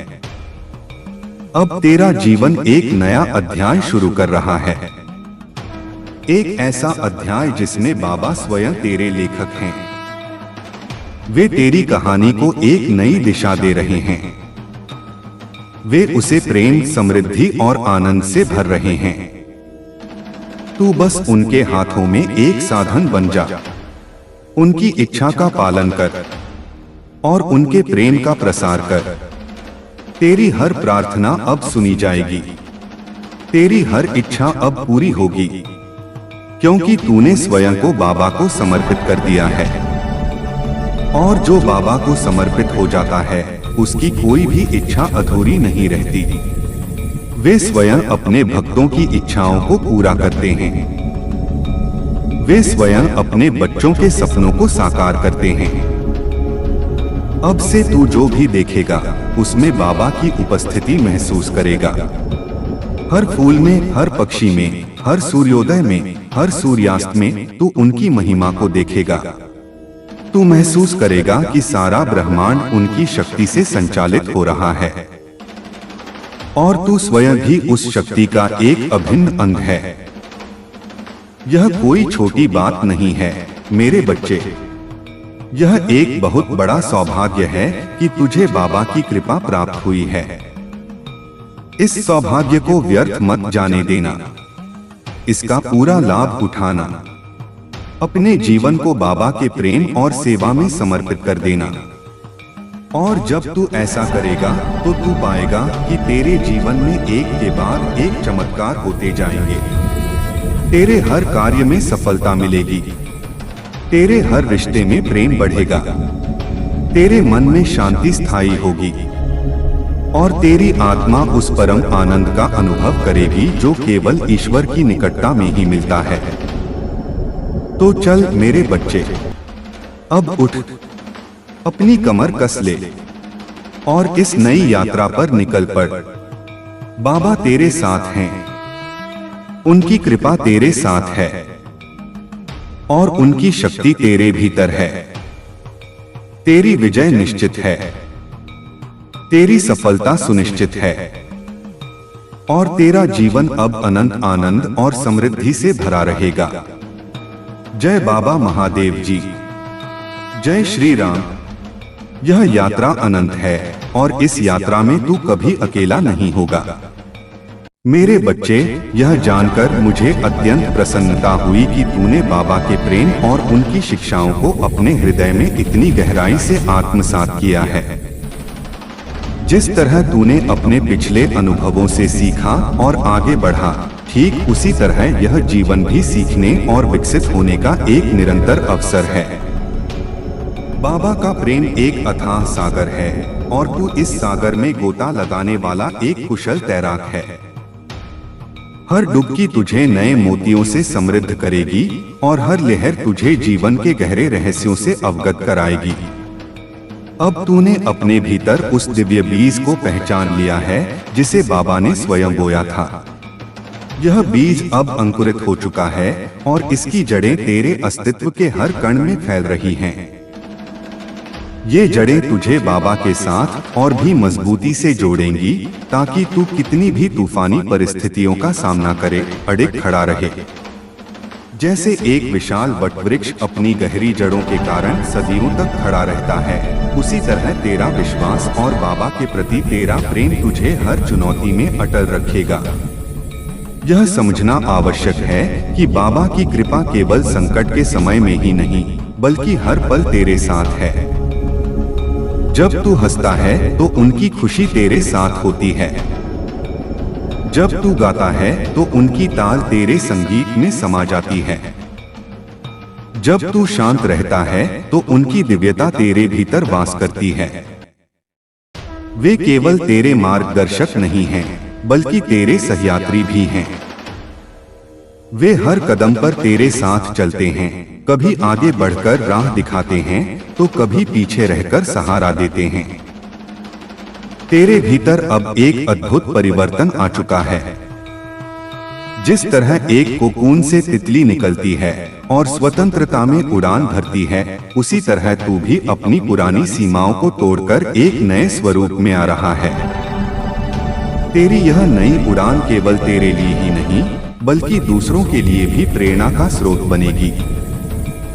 अब तेरा जीवन एक नया अध्याय शुरू कर रहा है। एक ऐसा अध्याय जिसमें बाबा स्वयं तेरे लेखक हैं। वे तेरी कहानी को एक नई दिशा दे रहे हैं। वे उसे प्रेम, समृद्धि और आनंद से भर रहे हैं। तू बस उनके हाथों में एक साधन बन जा। उनकी इच्छा का पालन कर और उनके प्रेम का प्रसार कर। तेरी हर प्रार्थना अब सुनी जाएगी। तेरी हर इच्छा अब पूरी होगी, क्योंकि तूने स्वयं को बाबा को समर्पित कर दिया है। और जो बाबा को समर्पित हो जाता है, उसकी कोई भी इच्छा अधूरी नहीं रहती। वे स्वयं अपने भक्तों की इच्छाओं को पूरा करते हैं। वे स्वयं अपने बच्चों के सपनों को साकार करते हैं। अब से तू जो भी देखेगा उसमें बाबा की उपस्थिति महसूस करेगा। हर फूल में, हर पक्षी में, हर सूर्योदय में, हर सूर्यास्त में तू उनकी महिमा को देखेगा। तू महसूस करेगा कि सारा ब्रह्मांड उनकी शक्ति से संचालित हो रहा है और तू स्वयं भी उस शक्ति का एक अभिन्न अंग है। यह कोई छोटी बात नहीं है मेरे बच्चे। यह एक बहुत बड़ा सौभाग्य है कि तुझे बाबा की कृपा प्राप्त हुई है। इस सौभाग्य को व्यर्थ मत जाने देना। इसका पूरा लाभ उठाना। अपने जीवन को बाबा के प्रेम और सेवा में समर्पित कर देना। और जब तू ऐसा करेगा तो तू पाएगा कि तेरे जीवन में एक के बाद एक चमत्कार होते जाएंगे। तेरे हर कार्य में सफलता मिलेगी। तेरे हर रिश्ते में प्रेम बढ़ेगा। तेरे मन में शांति स्थायी होगी और तेरी आत्मा उस परम आनंद का अनुभव करेगी जो केवल ईश्वर की निकटता में ही मिलता है। तो चल मेरे बच्चे, अब उठ, अपनी कमर कस ले और इस नई यात्रा पर निकल पड़। बाबा तेरे साथ हैं। उनकी कृपा तेरे साथ है और उनकी शक्ति तेरे भीतर है। तेरी विजय निश्चित है। तेरी सफलता सुनिश्चित है और तेरा जीवन अब अनंत आनंद और समृद्धि से भरा रहेगा। जय बाबा महादेव जी। जय श्री राम। यह यात्रा अनंत है और इस यात्रा में तू कभी अकेला नहीं होगा। मेरे बच्चे, यह जानकर मुझे अत्यंत प्रसन्नता हुई कि तूने बाबा के प्रेम और उनकी शिक्षाओं को अपने हृदय में इतनी गहराई से आत्मसात किया है। जिस तरह तूने अपने पिछले अनुभवों से सीखा और आगे बढ़ा, ठीक उसी तरह यह जीवन भी सीखने और विकसित होने का एक निरंतर अवसर है। बाबा का प्रेम एक अथाह सागर है और तू इस सागर में गोता लगाने वाला एक कुशल तैराक है। हर डुबकी तुझे नए मोतियों से समृद्ध करेगी और हर लहर तुझे जीवन के गहरे रहस्यों से अवगत कराएगी। अब तूने अपने भीतर उस दिव्य बीज को पहचान लिया है जिसे बाबा ने स्वयं बोया था। यह बीज अब अंकुरित हो चुका है और इसकी जड़ें तेरे अस्तित्व के हर कण में फैल रही हैं। ये जड़ें तुझे बाबा के साथ और भी मजबूती से जोड़ेंगी ताकि तू कितनी भी तूफानी परिस्थितियों का सामना करे अडिग खड़ा रहे। जैसे एक विशाल वटवृक्ष अपनी गहरी जड़ों के कारण सदियों तक खड़ा रहता है, उसी तरह तेरा विश्वास और बाबा के प्रति तेरा प्रेम तुझे हर चुनौती में अटल रखेगा। यह समझना आवश्यक है कि बाबा की कृपा केवल संकट के समय में ही नहीं, बल्कि हर पल तेरे साथ है। जब तू हंसता है तो उनकी खुशी तेरे साथ होती है। जब तू गाता है तो उनकी ताल तेरे संगीत में समा जाती है। जब तू शांत रहता है तो उनकी दिव्यता तेरे भीतर वास करती है। वे केवल तेरे मार्गदर्शक नहीं हैं, बल्कि तेरे सहयात्री भी हैं। वे हर कदम पर तेरे साथ चलते हैं, कभी आगे बढ़कर राह दिखाते हैं तो कभी पीछे रहकर सहारा देते हैं। तेरे भीतर अब एक अद्भुत परिवर्तन आ चुका है। जिस तरह एक कोकून से तितली निकलती है और स्वतंत्रता में उड़ान भरती है, उसी तरह तू भी अपनी पुरानी सीमाओं को तोड़कर एक नए स्वरूप में आ रहा है। तेरी यह नई उड़ान केवल तेरे लिए ही नहीं, बल्कि दूसरों के लिए भी प्रेरणा का स्रोत बनेगी।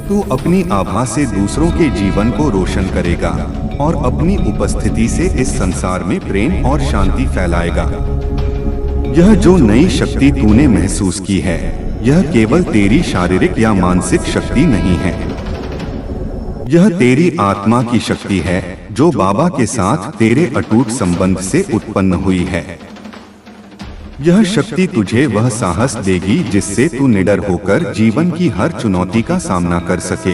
तू अपनी आभा से दूसरों के जीवन को रोशन करेगा और अपनी उपस्थिति से इस संसार में प्रेम और शांति फैलाएगा। यह जो नई शक्ति तूने महसूस की है, यह केवल तेरी शारीरिक या मानसिक शक्ति नहीं है। यह तेरी आत्मा की शक्ति है जो बाबा के साथ तेरे अटूट संबंध से उत्पन्न हुई है। यह शक्ति तुझे वह साहस देगी जिससे तू निडर होकर जीवन की हर चुनौती का सामना कर सके।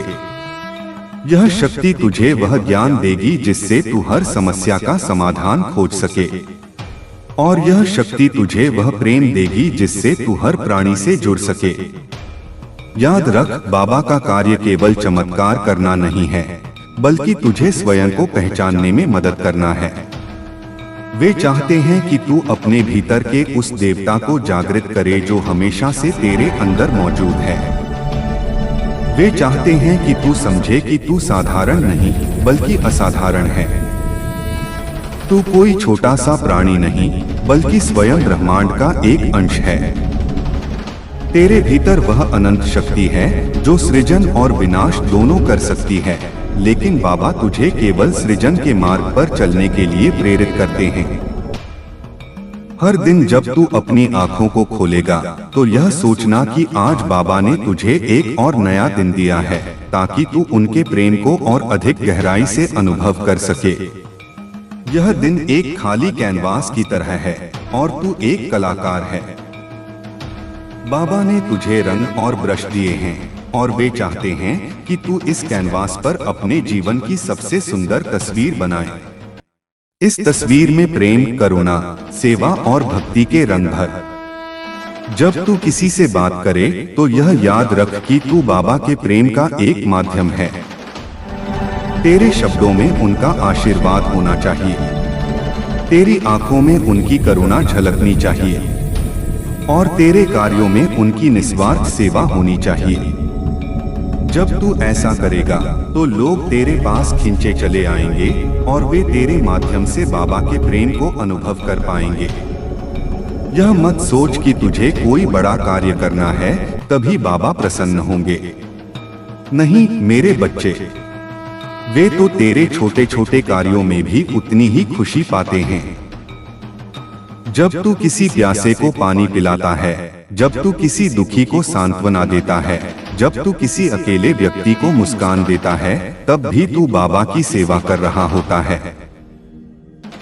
यह शक्ति तुझे वह ज्ञान देगी जिससे तू हर समस्या का समाधान खोज सके। और यह शक्ति तुझे वह प्रेम देगी जिससे तू हर प्राणी से जुड़ सके। याद रख, बाबा का कार्य केवल चमत्कार करना नहीं है, बल्कि तुझे स्वयं को पहचानने में मदद करना है। वे चाहते हैं कि तू अपने भीतर के उस देवता को जागृत करे जो हमेशा से तेरे अंदर मौजूद है। वे चाहते हैं कि तू समझे कि तू साधारण नहीं बल्कि असाधारण है। तू कोई छोटा सा प्राणी नहीं बल्कि स्वयं ब्रह्मांड का एक अंश है। तेरे भीतर वह अनंत शक्ति है जो सृजन और विनाश दोनों कर सकती है, लेकिन बाबा तुझे केवल सृजन के मार्ग पर चलने के लिए प्रेरित करते हैं। हर दिन जब तू अपनी आंखों को खोलेगा तो यह सोचना कि आज बाबा ने तुझे एक और नया दिन दिया है, ताकि तू उनके प्रेम को और अधिक गहराई से अनुभव कर सके। यह दिन एक खाली कैनवास की तरह है और तू एक कलाकार है। बाबा ने तुझे रंग और ब्रश दिए हैं और वे चाहते हैं कि तू इस कैनवास पर अपने जीवन की सबसे सुंदर तस्वीर बनाए। इस तस्वीर में प्रेम, करुणा, सेवा और भक्ति के रंग भर। जब तू किसी से बात करे तो यह याद रख कि तू बाबा के प्रेम का एक माध्यम है। तेरे शब्दों में उनका आशीर्वाद होना चाहिए, तेरी आंखों में उनकी करुणा झलकनी चाहिए और तेरे कार्यों में उनकी निस्वार्थ सेवा होनी चाहिए। जब तू ऐसा करेगा तो लोग तेरे पास खिंचे चले आएंगे और वे तेरे माध्यम से बाबा के प्रेम को अनुभव कर पाएंगे। यह मत सोच कि तुझे कोई बड़ा कार्य करना है तभी बाबा प्रसन्न होंगे। नहीं मेरे बच्चे, वे तो तेरे छोटे छोटे कार्यों में भी उतनी ही खुशी पाते हैं। जब तू किसी प्यासे को पानी पिलाता है, जब तू किसी दुखी को सांत्वना देता है, जब तू किसी अकेले व्यक्ति को मुस्कान देता है, तब भी तू बाबा की सेवा कर रहा होता है।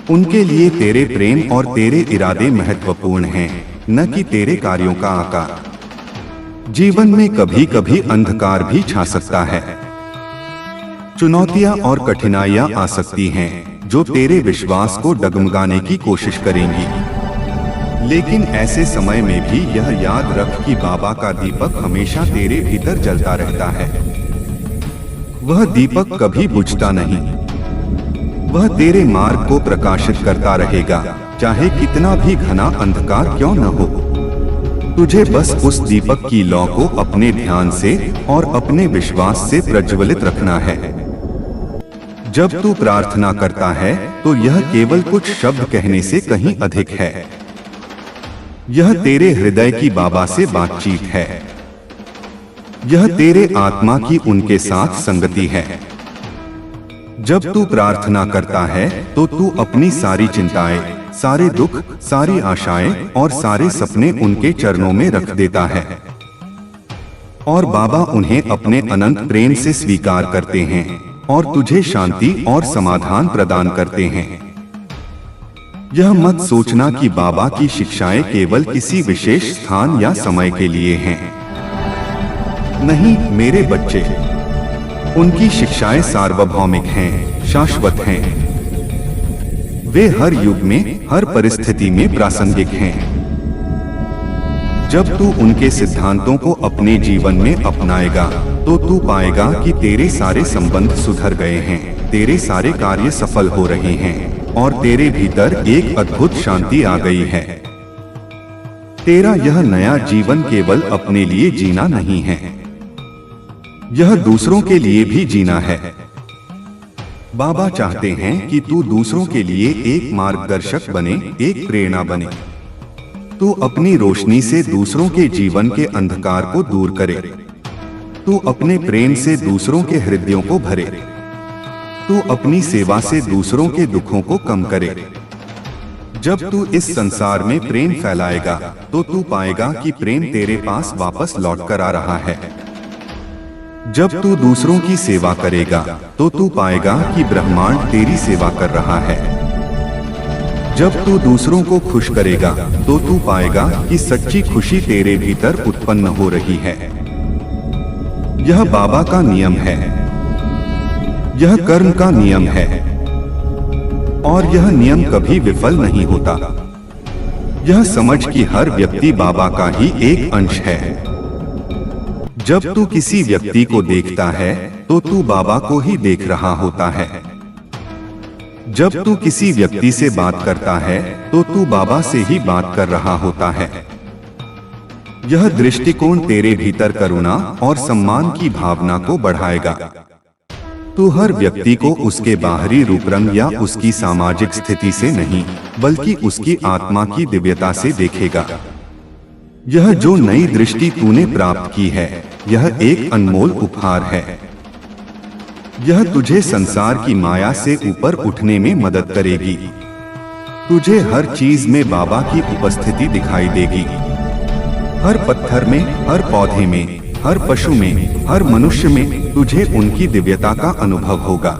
उनके लिए तेरे प्रेम और तेरे इरादे महत्वपूर्ण हैं, न कि तेरे कार्यों का आकार। जीवन में कभी कभी अंधकार भी छा सकता है, चुनौतियां और कठिनाइयां आ सकती हैं जो तेरे विश्वास को डगमगाने की कोशिश करेंगी। लेकिन ऐसे समय में भी यह याद रख कि बाबा का दीपक हमेशा तेरे भीतर जलता रहता है। वह दीपक कभी बुझता नहीं, वह तेरे मार्ग को प्रकाशित करता रहेगा, चाहे कितना भी घना अंधकार क्यों न हो। तुझे बस उस दीपक की लौ को अपने ध्यान से और अपने विश्वास से प्रज्वलित रखना है। जब तू प्रार्थना करता है तो यह केवल कुछ शब्द कहने से कहीं अधिक है। यह तेरे हृदय की बाबा से बातचीत है। यह तेरे आत्मा की उनके साथ संगति है। जब तू प्रार्थना करता है तो तू अपनी सारी चिंताएं, सारे दुख, सारी आशाएं और सारे सपने उनके चरणों में रख देता है और बाबा उन्हें अपने अनंत प्रेम से स्वीकार करते हैं और तुझे शांति और समाधान प्रदान करते हैं। यह मत सोचना कि बाबा की शिक्षाएं केवल किसी विशेष स्थान या समय के लिए हैं। नहीं मेरे बच्चे, उनकी शिक्षाएं सार्वभौमिक हैं, शाश्वत हैं। वे हर युग में, हर परिस्थिति में प्रासंगिक हैं। जब तू उनके सिद्धांतों को अपने जीवन में अपनाएगा तो तू पाएगा कि तेरे सारे संबंध सुधर गए हैं, तेरे सारे कार्य सफल हो रहे हैं और तेरे भीतर एक अद्भुत शांति आ गई है। तेरा यह नया जीवन केवल अपने लिए जीना नहीं है, यह दूसरों के लिए भी जीना है। बाबा चाहते हैं कि तू दूसरों के लिए एक मार्गदर्शक बने, एक प्रेरणा बने। तू अपनी रोशनी से दूसरों के जीवन के अंधकार को दूर करे। तू अपने प्रेम से दूसरों के हृदयों को भरे। तू अपनी सेवा से दूसरों के दुखों को कम करे। जब तू इस संसार में प्रेम फैलाएगा तो तू पाएगा कि प्रेम तेरे पास वापस लौट कर आ रहा है। जब तू दूसरों की सेवा करेगा तो तू पाएगा कि ब्रह्मांड तेरी सेवा कर रहा है। जब तू दूसरों को खुश करेगा तो तू पाएगा कि सच्ची खुशी तेरे भीतर उत्पन्न हो रही है। यह बाबा का नियम है, यह कर्म का नियम है और यह नियम कभी विफल नहीं होता। यह समझ कि हर व्यक्ति बाबा का ही एक अंश है। जब तू किसी व्यक्ति को देखता है तो तू बाबा को ही देख रहा होता है। जब तू किसी व्यक्ति से बात करता है तो तू बाबा से ही बात कर रहा होता है। यह दृष्टिकोण तेरे भीतर करुणा और सम्मान की भावना को बढ़ाएगा। तू हर व्यक्ति को उसके बाहरी रूप रंग या उसकी सामाजिक स्थिति से नहीं, बल्कि उसकी आत्मा की दिव्यता से देखेगा। यह जो नई दृष्टि तूने प्राप्त की है, यह एक अनमोल उपहार है। यह तुझे संसार की माया से ऊपर उठने में मदद करेगी। तुझे हर चीज में बाबा की उपस्थिति दिखाई देगी। हर पत्थर में, हर पौधे में, हर पशु में, हर मनुष्य में तुझे उनकी दिव्यता का अनुभव होगा।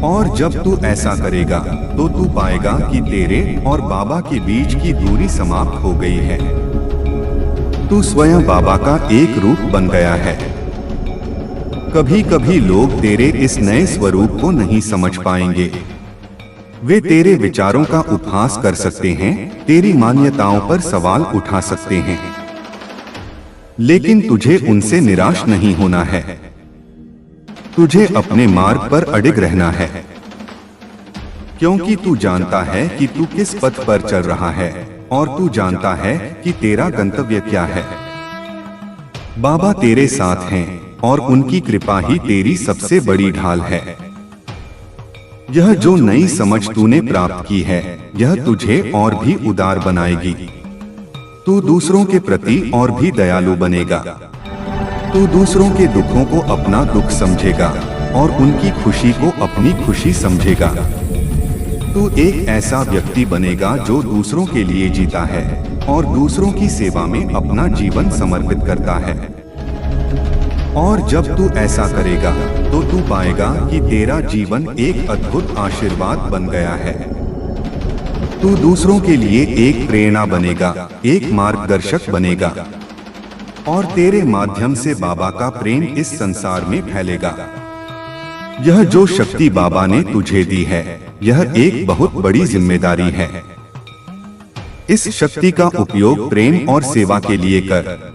और जब तू ऐसा करेगा तो तू पाएगा कि तेरे और बाबा के बीच की दूरी समाप्त हो गई है। तू स्वयं बाबा का एक रूप बन गया है। कभी कभी लोग तेरे इस नए स्वरूप को नहीं समझ पाएंगे। वे तेरे विचारों का उपहास कर सकते हैं, तेरी मान्यताओं पर सवाल उठा सकते हैं, लेकिन तुझे उनसे निराश नहीं होना है। तुझे अपने मार्ग पर अडिग रहना है, क्योंकि तू जानता है कि तू किस पथ पर चल रहा है और तू जानता है कि तेरा गंतव्य क्या है। बाबा तेरे साथ हैं और उनकी कृपा ही तेरी सबसे बड़ी ढाल है। यह जो नई समझ तूने प्राप्त की है, यह तुझे और भी उदार बनाएगी। तू दूसरों के प्रति और भी दयालु बनेगा। तू दूसरों के दुखों को अपना दुख समझेगा और उनकी खुशी को अपनी खुशी समझेगा। तू एक ऐसा व्यक्ति बनेगा जो दूसरों के लिए जीता है और दूसरों की सेवा में अपना जीवन समर्पित करता है। और जब तू ऐसा करेगा तो तू पाएगा कि तेरा जीवन एक अद्भुत आशीर्वाद बन गया है। तू दूसरों के लिए एक प्रेरणा बनेगा, एक मार्गदर्शक बनेगा और तेरे माध्यम से बाबा का प्रेम इस संसार में फैलेगा। यह जो शक्ति बाबा ने तुझे दी है, यह एक बहुत बड़ी जिम्मेदारी है। इस शक्ति का उपयोग प्रेम और सेवा के लिए कर।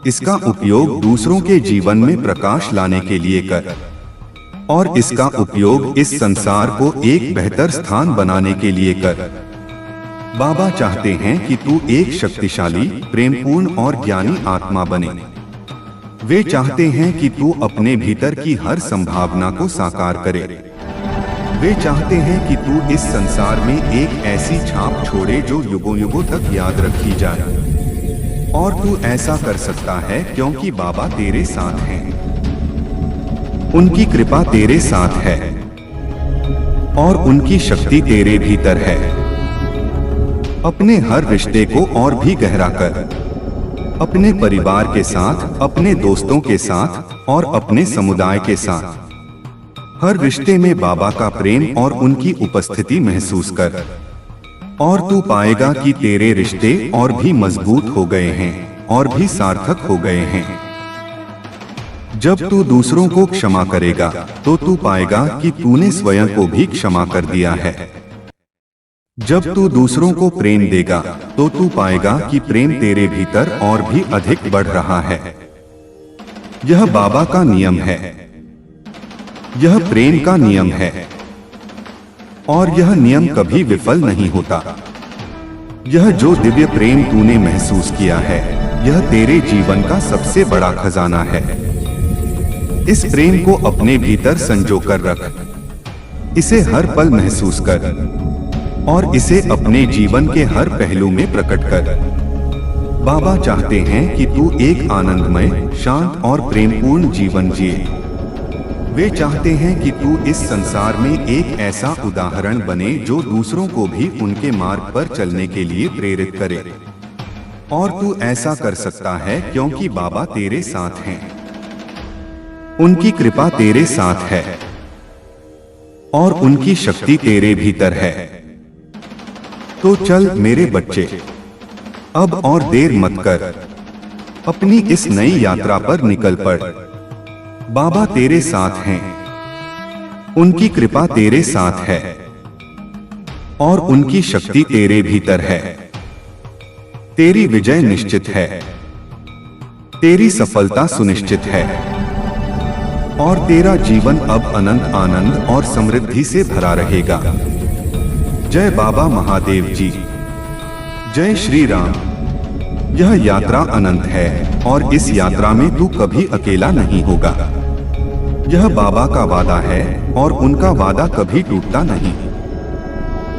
इसका उपयोग दूसरों के जीवन में प्रकाश लाने के लिए कर और इसका उपयोग इस संसार को एक बेहतर स्थान बनाने के लिए कर। बाबा चाहते हैं कि तू एक शक्तिशाली, प्रेमपूर्ण और ज्ञानी आत्मा बने। वे चाहते हैं कि तू अपने भीतर की हर संभावना को साकार करे। वे चाहते हैं कि तू इस संसार में एक ऐसी छाप छोड़े जो युगों युगों तक याद रखी जाए। और तू ऐसा कर सकता है क्योंकि बाबा तेरे साथ हैं। उनकी कृपा तेरे साथ है और उनकी शक्ति तेरे भीतर है। अपने हर रिश्ते को और भी गहरा कर। अपने परिवार के साथ, अपने दोस्तों के साथ और अपने समुदाय के साथ हर रिश्ते में बाबा का प्रेम और उनकी उपस्थिति महसूस कर। और तू पाएगा कि तेरे रिश्ते और भी मजबूत हो गए हैं और भी सार्थक हो गए हैं। जब तू दूसरों को क्षमा करेगा तो तू पाएगा कि तूने स्वयं को भी क्षमा कर दिया है। जब तू दूसरों को प्रेम देगा तो तू पाएगा कि प्रेम तेरे भीतर और भी अधिक बढ़ रहा है। यह बाबा का नियम है। यह प्रेम का नियम है और यह नियम कभी विफल नहीं होता। यह जो दिव्य प्रेम तूने महसूस किया है, यह तेरे जीवन का सबसे बड़ा खजाना है। इस प्रेम को अपने भीतर संजो कर रख। इसे हर पल महसूस कर और इसे अपने जीवन के हर पहलू में प्रकट कर। बाबा चाहते हैं कि तू एक आनंदमय, शांत और प्रेमपूर्ण जीवन जिए। वे चाहते हैं कि तू इस संसार में एक ऐसा उदाहरण बने जो दूसरों को भी उनके मार्ग पर चलने के लिए प्रेरित करे। और तू ऐसा कर सकता है क्योंकि बाबा तेरे साथ हैं। उनकी कृपा तेरे साथ है और उनकी शक्ति तेरे भीतर है। तो चल मेरे बच्चे, अब और देर मत कर। अपनी इस नई यात्रा पर निकल पड़। बाबा तेरे साथ हैं। उनकी कृपा तेरे साथ है और उनकी शक्ति तेरे भीतर है। तेरी विजय निश्चित है, तेरी सफलता सुनिश्चित है और तेरा जीवन अब अनंत आनंद और समृद्धि से भरा रहेगा। जय बाबा महादेव जी, जय श्री राम। यह यात्रा अनंत है और इस यात्रा में तू कभी अकेला नहीं होगा। यह बाबा का वादा है और उनका वादा कभी टूटता नहीं।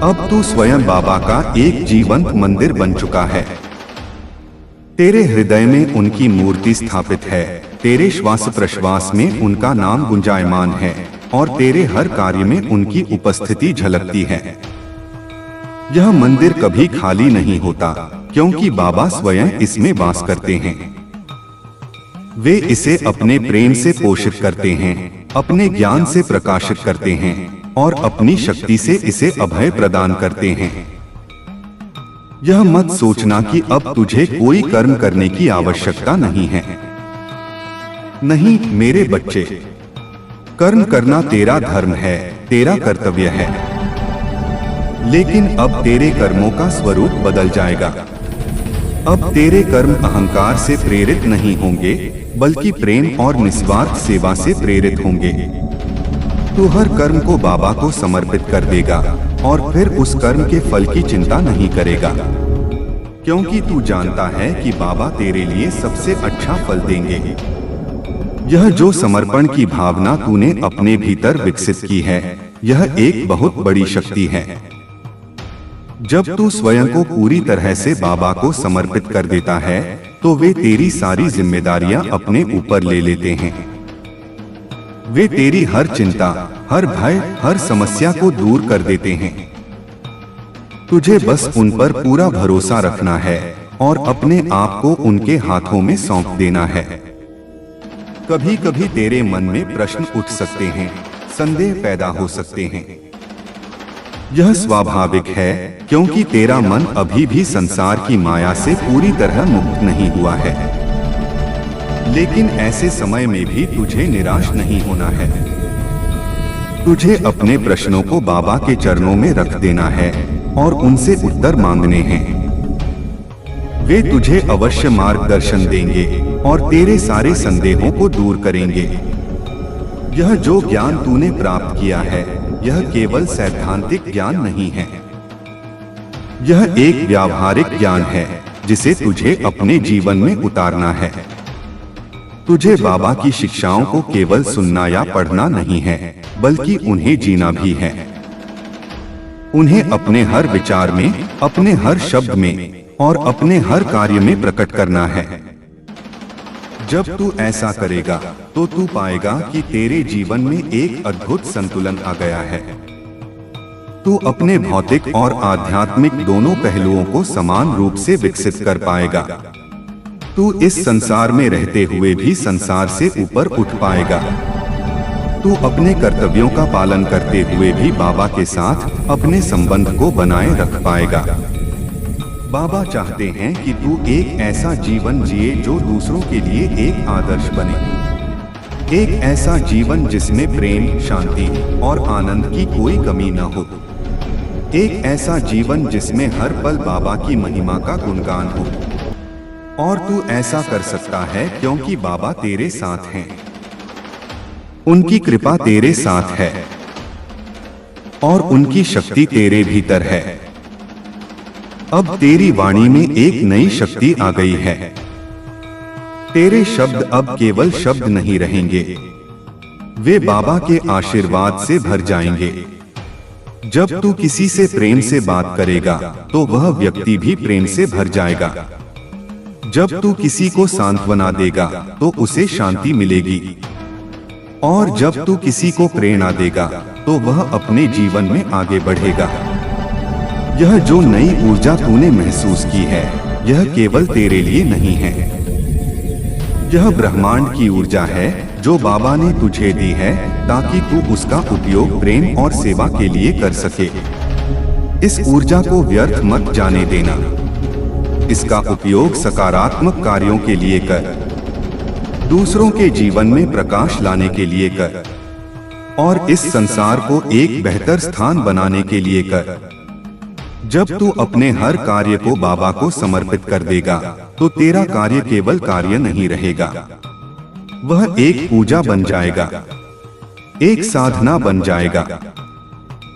अब तू स्वयं बाबा का एक जीवंत मंदिर बन चुका है। तेरे हृदय में उनकी मूर्ति स्थापित है, तेरे श्वास प्रश्वास में उनका नाम गुंजायमान है और तेरे हर कार्य में उनकी उपस्थिति झलकती है। यह मंदिर कभी खाली नहीं होता क्योंकि बाबा स्वयं इसमें वास करते हैं। वे इसे अपने प्रेम से पोषित करते हैं, अपने ज्ञान से प्रकाशित करते हैं और अपनी शक्ति से इसे अभय प्रदान करते हैं। यह मत सोचना कि अब तुझे कोई कर्म करने की आवश्यकता नहीं है। नहीं मेरे बच्चे, कर्म करना तेरा धर्म है, तेरा कर्तव्य है। लेकिन अब तेरे कर्मों का स्वरूप बदल जाएगा। अब तेरे कर्म अहंकार से प्रेरित नहीं होंगे बल्कि प्रेम और निस्वार्थ सेवा से प्रेरित होंगे। तू हर कर्म को बाबा को समर्पित कर देगा और फिर उस कर्म के फल की चिंता नहीं करेगा, क्योंकि तू जानता है कि बाबा तेरे लिए सबसे अच्छा फल देंगे। यह जो समर्पण की भावना तूने अपने भीतर विकसित की है, यह एक बहुत बड़ी शक्ति है। जब तू स्वयं को पूरी तरह से बाबा को समर्पित कर देता है तो वे तेरी सारी जिम्मेदारियां अपने ऊपर ले लेते हैं। वे तेरी हर चिंता, हर भय, हर समस्या को दूर कर देते हैं। तुझे बस उन पर पूरा भरोसा रखना है और अपने आप को उनके हाथों में सौंप देना है। कभी कभी तेरे मन में प्रश्न उठ सकते हैं, संदेह पैदा हो सकते हैं। यह स्वाभाविक है क्योंकि तेरा मन अभी भी संसार की माया से पूरी तरह मुक्त नहीं हुआ है। लेकिन ऐसे समय में भी तुझे निराश नहीं होना है। तुझे अपने प्रश्नों को बाबा के चरणों में रख देना है और उनसे उत्तर मांगने हैं। वे तुझे अवश्य मार्गदर्शन देंगे और तेरे सारे संदेहों को दूर करेंगे। यह जो ज्ञान तूने प्राप्त किया है, यह केवल सैद्धांतिक ज्ञान नहीं है। यह एक व्यावहारिक ज्ञान है जिसे तुझे अपने जीवन में उतारना है। तुझे बाबा की शिक्षाओं को केवल सुनना या पढ़ना नहीं है, बल्कि उन्हें जीना भी है। उन्हें अपने हर विचार में, अपने हर शब्द में और अपने हर कार्य में प्रकट करना है। जब तू ऐसा करेगा तो तू पाएगा कि तेरे जीवन में एक अद्भुत संतुलन आ गया है। तू अपने भौतिक और आध्यात्मिक दोनों पहलुओं को समान रूप से विकसित कर पाएगा। तू इस संसार में रहते हुए भी संसार से ऊपर उठ पाएगा। तू अपने कर्तव्यों का पालन करते हुए भी बाबा के साथ अपने संबंध को बनाए रख पाएगा। बाबा चाहते हैं कि तू एक ऐसा जीवन जिए जो दूसरों के लिए एक आदर्श बने। एक ऐसा जीवन जिसमें प्रेम, शांति और आनंद की कोई कमी न हो। एक ऐसा जीवन जिसमें हर पल बाबा की महिमा का गुणगान हो। और तू ऐसा कर सकता है क्योंकि बाबा तेरे साथ हैं। उनकी कृपा तेरे साथ है और उनकी शक्ति तेरे भीतर है। अब तेरी वाणी में एक नई शक्ति आ गई है। तेरे शब्द अब केवल शब्द नहीं रहेंगे, वे बाबा के आशीर्वाद से भर जाएंगे। जब तू किसी से प्रेम से बात करेगा तो वह व्यक्ति भी प्रेम से भर जाएगा। जब तू किसी को सांत्वना देगा तो उसे शांति मिलेगी। और जब तू किसी को प्रेरणा देगा तो वह अपने जीवन में आगे बढ़ेगा। यह जो नई ऊर्जा तूने महसूस की है, यह केवल तेरे लिए नहीं है। यह ब्रह्मांड की ऊर्जा है जो बाबा ने तुझे दी है ताकि तू उसका उपयोग प्रेम और सेवा के लिए कर सके। इस ऊर्जा को व्यर्थ मत जाने देना। इसका उपयोग सकारात्मक कार्यों के लिए कर, दूसरों के जीवन में प्रकाश लाने के लिए कर और इस संसार को एक बेहतर स्थान बनाने के लिए कर। जब तू अपने हर कार्य को बाबा को समर्पित कर देगा तो तेरा कार्य केवल कार्य नहीं रहेगा, वह एक पूजा बन जाएगा, एक साधना बन जाएगा।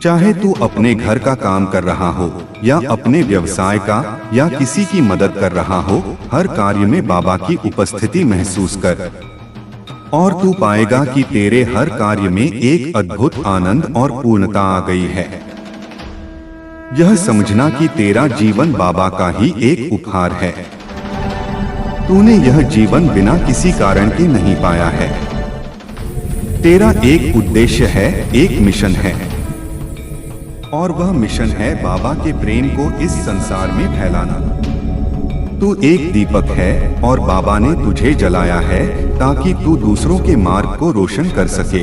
चाहे तू अपने घर का काम कर रहा हो या अपने व्यवसाय का या किसी की मदद कर रहा हो, हर कार्य में बाबा की उपस्थिति महसूस कर और तू पाएगा कि तेरे हर कार्य में एक अद्भुत आनंद और पूर्णता आ गई है। यह समझना कि तेरा जीवन बाबा का ही एक उपहार है। तूने यह जीवन बिना किसी कारण के नहीं पाया है। तेरा एक उद्देश्य है, एक मिशन है, और वह मिशन है बाबा के प्रेम को इस संसार में फैलाना। तू एक दीपक है और बाबा ने तुझे जलाया है ताकि तू दूसरों के मार्ग को रोशन कर सके।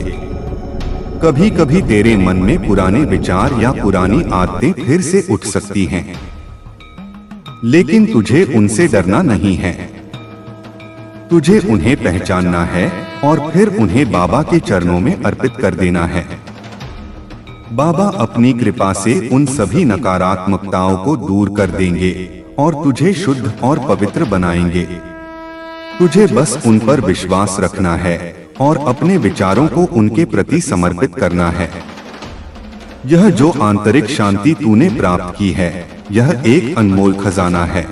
कभी कभी तेरे मन में पुराने विचार या पुरानी आदतें फिर से उठ सकती हैं, लेकिन तुझे उनसे डरना नहीं है। तुझे उन्हें पहचानना है और फिर उन्हें बाबा के चरणों में अर्पित कर देना है। बाबा अपनी कृपा से उन सभी नकारात्मकताओं को दूर कर देंगे और तुझे शुद्ध और पवित्र बनाएंगे। तुझे बस उन पर विश्वास रखना है और अपने विचारों को उनके प्रति समर्पित करना है। यह जो आंतरिक शांति तूने प्राप्त की है, यह एक अनमोल खजाना है।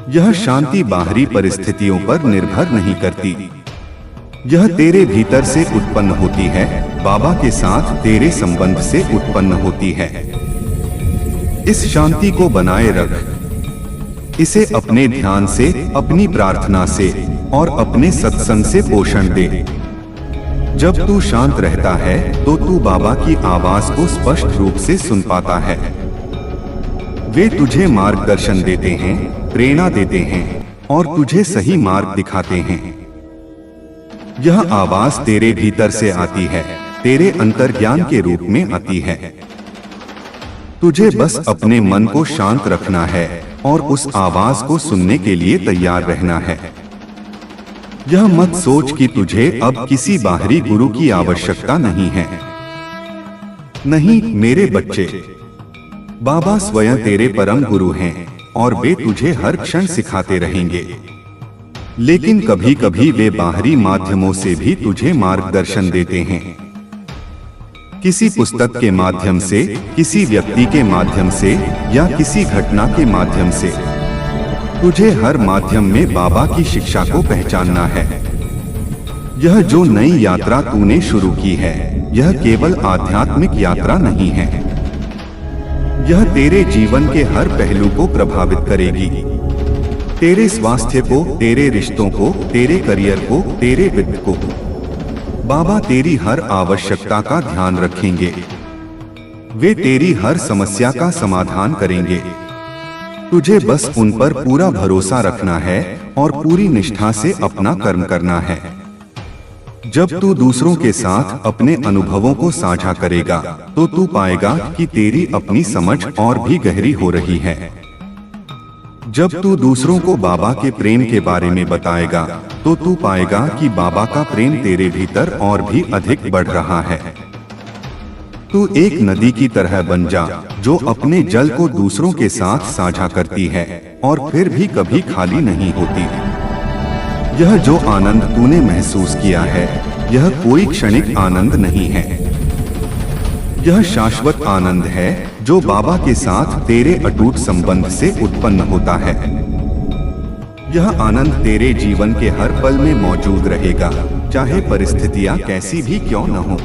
यह शांति बाहरी परिस्थितियों पर निर्भर नहीं करती, यह तेरे भीतर से उत्पन्न होती है, बाबा के साथ तेरे संबंध से उत्पन्न होती है। इस शांति को बनाए रख, इसे अपने ध्यान से, अपनी प्रार्थना से और अपने सत्संग से पोषण दे। जब तू शांत रहता है तो तू बाबा की आवाज को स्पष्ट रूप से सुन पाता है। वे तुझे मार्गदर्शन देते हैं, प्रेरणा देते हैं और तुझे सही मार्ग दिखाते हैं। यह आवाज तेरे भीतर से आती है, तेरे अंतर्ज्ञान के रूप में आती है। तुझे बस अपने मन को शांत रखना है और उस आवाज को सुनने के लिए तैयार रहना है। यह मत सोच कि तुझे अब किसी बाहरी गुरु की आवश्यकता नहीं है। नहीं मेरे बच्चे, बाबा स्वयं तेरे परम गुरु हैं और वे तुझे हर क्षण सिखाते रहेंगे। लेकिन कभी कभी वे बाहरी माध्यमों से भी तुझे मार्गदर्शन देते हैं। किसी पुस्तक के माध्यम से, किसी व्यक्ति के माध्यम से या किसी घटना के माध्यम से। तुझे हर माध्यम में बाबा की शिक्षा को पहचानना है। यह जो नई यात्रा तूने शुरू की है, यह केवल आध्यात्मिक यात्रा नहीं है। यह तेरे जीवन के हर पहलू को प्रभावित करेगी। तेरे स्वास्थ्य को, तेरे रिश्तों को, तेरे करियर को, तेरे वित्त को। बाबा तेरी हर आवश्यकता का ध्यान रखेंगे। वे तेरी हर समस्या का समाधान करेंगे। तुझे बस उन पर पूरा भरोसा रखना है और पूरी निष्ठा से अपना कर्म करना है। जब तू दूसरों के साथ अपने अनुभवों को साझा करेगा तो तू पाएगा कि तेरी अपनी समझ और भी गहरी हो रही है। जब तू दूसरों को बाबा के प्रेम के बारे में बताएगा तो तू पाएगा कि बाबा का प्रेम तेरे भीतर और भी अधिक बढ़ रहा है। तू एक नदी की तरह बन जा जो अपने जल को दूसरों के साथ साझा करती है और फिर भी कभी खाली नहीं होती। यह जो आनंद तूने महसूस किया है, यह कोई क्षणिक आनंद नहीं है। यह शाश्वत आनंद है जो बाबा के साथ तेरे अटूट संबंध से उत्पन्न होता है। यह आनंद तेरे जीवन के हर पल में मौजूद रहेगा, चाहे परिस्थितियां कैसी भी क्यों न हो।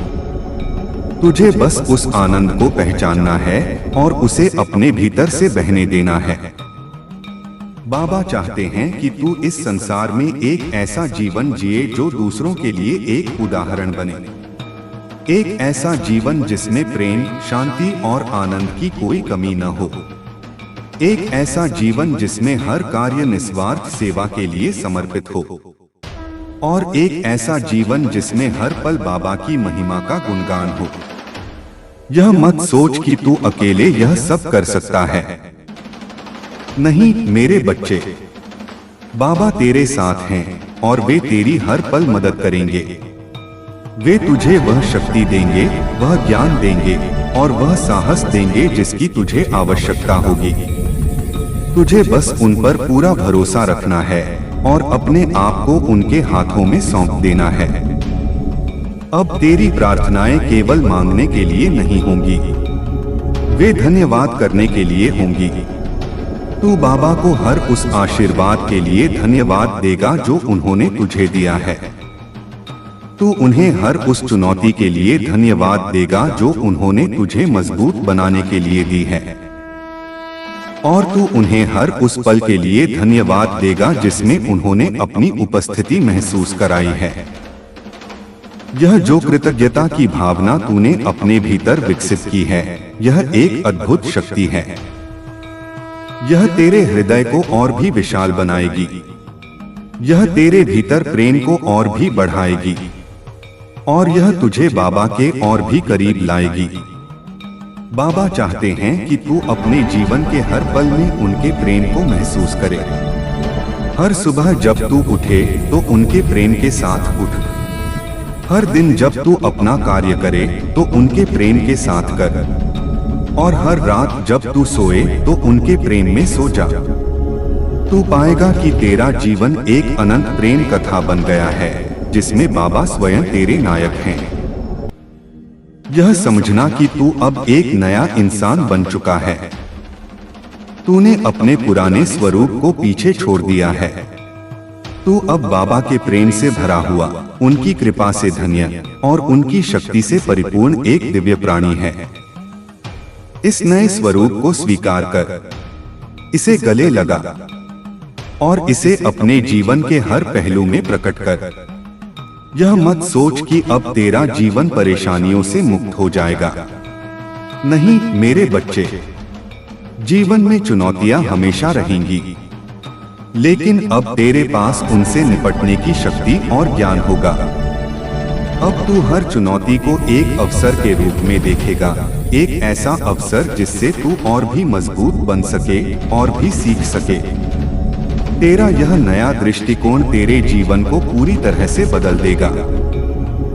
तुझे बस उस आनंद को पहचानना है और उसे अपने भीतर से बहने देना है। बाबा चाहते हैं कि तू इस संसार में एक ऐसा जीवन जिए जो दूसरों के लिए एक उदाहरण बने। एक ऐसा जीवन जिसमें प्रेम, शांति और आनंद की कोई कमी न हो। एक ऐसा जीवन जिसमें हर कार्य निस्वार्थ सेवा के लिए समर्पित हो। और एक ऐसा जीवन जिसमें हर पल बाबा की महिमा का गुणगान हो। यह मत सोच कि तू अकेले यह सब कर सकता है। नहीं मेरे बच्चे, बाबा तेरे साथ हैं और वे तेरी हर पल मदद करेंगे। वे तुझे वह शक्ति देंगे, वह ज्ञान देंगे और वह साहस देंगे जिसकी तुझे आवश्यकता होगी। तुझे बस उन पर पूरा भरोसा रखना है और अपने आप को उनके हाथों में सौंप देना है। अब तेरी प्रार्थनाएं केवल मांगने के लिए नहीं होंगी, वे धन्यवाद करने के लिए होंगी। तू बाबा को हर उस आशीर्वाद के लिए धन्यवाद देगा जो उन्होंने तुझे दिया है। तू उन्हें हर उस चुनौती के लिए धन्यवाद देगा जो उन्होंने तुझे मजबूत बनाने के लिए दी है। और तू उन्हें हर उस पल के लिए धन्यवाद देगा जिसमें उन्होंने अपनी उपस्थिति महसूस कराई है। यह जो कृतज्ञता की भावना तूने अपने भीतर विकसित की है, यह एक अद्भुत शक्ति है। यह तेरे हृदय को और भी विशाल बनाएगी। यह तेरे भीतर प्रेम को और भी बढ़ाएगी और यह तुझे बाबा के और भी करीब लाएगी। बाबा चाहते हैं कि तू अपने जीवन के हर पल में उनके प्रेम को महसूस करे। हर सुबह जब तू उठे तो उनके प्रेम के साथ उठ। हर दिन जब तू अपना कार्य करे तो उनके प्रेम के साथ कर। और हर रात जब तू सोए तो उनके प्रेम में सो जा। तू पाएगा कि तेरा जीवन एक अनंत प्रेम कथा बन गया है जिसमें बाबा स्वयं तेरे नायक हैं। यह समझना कि तू अब एक नया इंसान बन चुका है। तूने अपने पुराने स्वरूप को पीछे छोड़ दिया है। तू अब बाबा के प्रेम से भरा हुआ, उनकी कृपा से धन्य और उनकी शक्ति से परिपूर्ण एक दिव्य प्राणी है। इस नए स्वरूप को स्वीकार कर, इसे गले लगा और इसे अपने जीवन के हर पहलू में प्रकट कर। यह मत सोच कि अब तेरा जीवन परेशानियों से मुक्त हो जाएगा। नहीं मेरे बच्चे, जीवन में चुनौतियां हमेशा रहेंगी, लेकिन अब तेरे पास उनसे निपटने की शक्ति और ज्ञान होगा। अब तू हर चुनौती को एक अवसर के रूप में देखेगा, एक ऐसा अवसर जिससे तू और भी मजबूत बन सके और भी सीख सके। तेरा यह नया दृष्टिकोण तेरे जीवन को पूरी तरह से बदल देगा।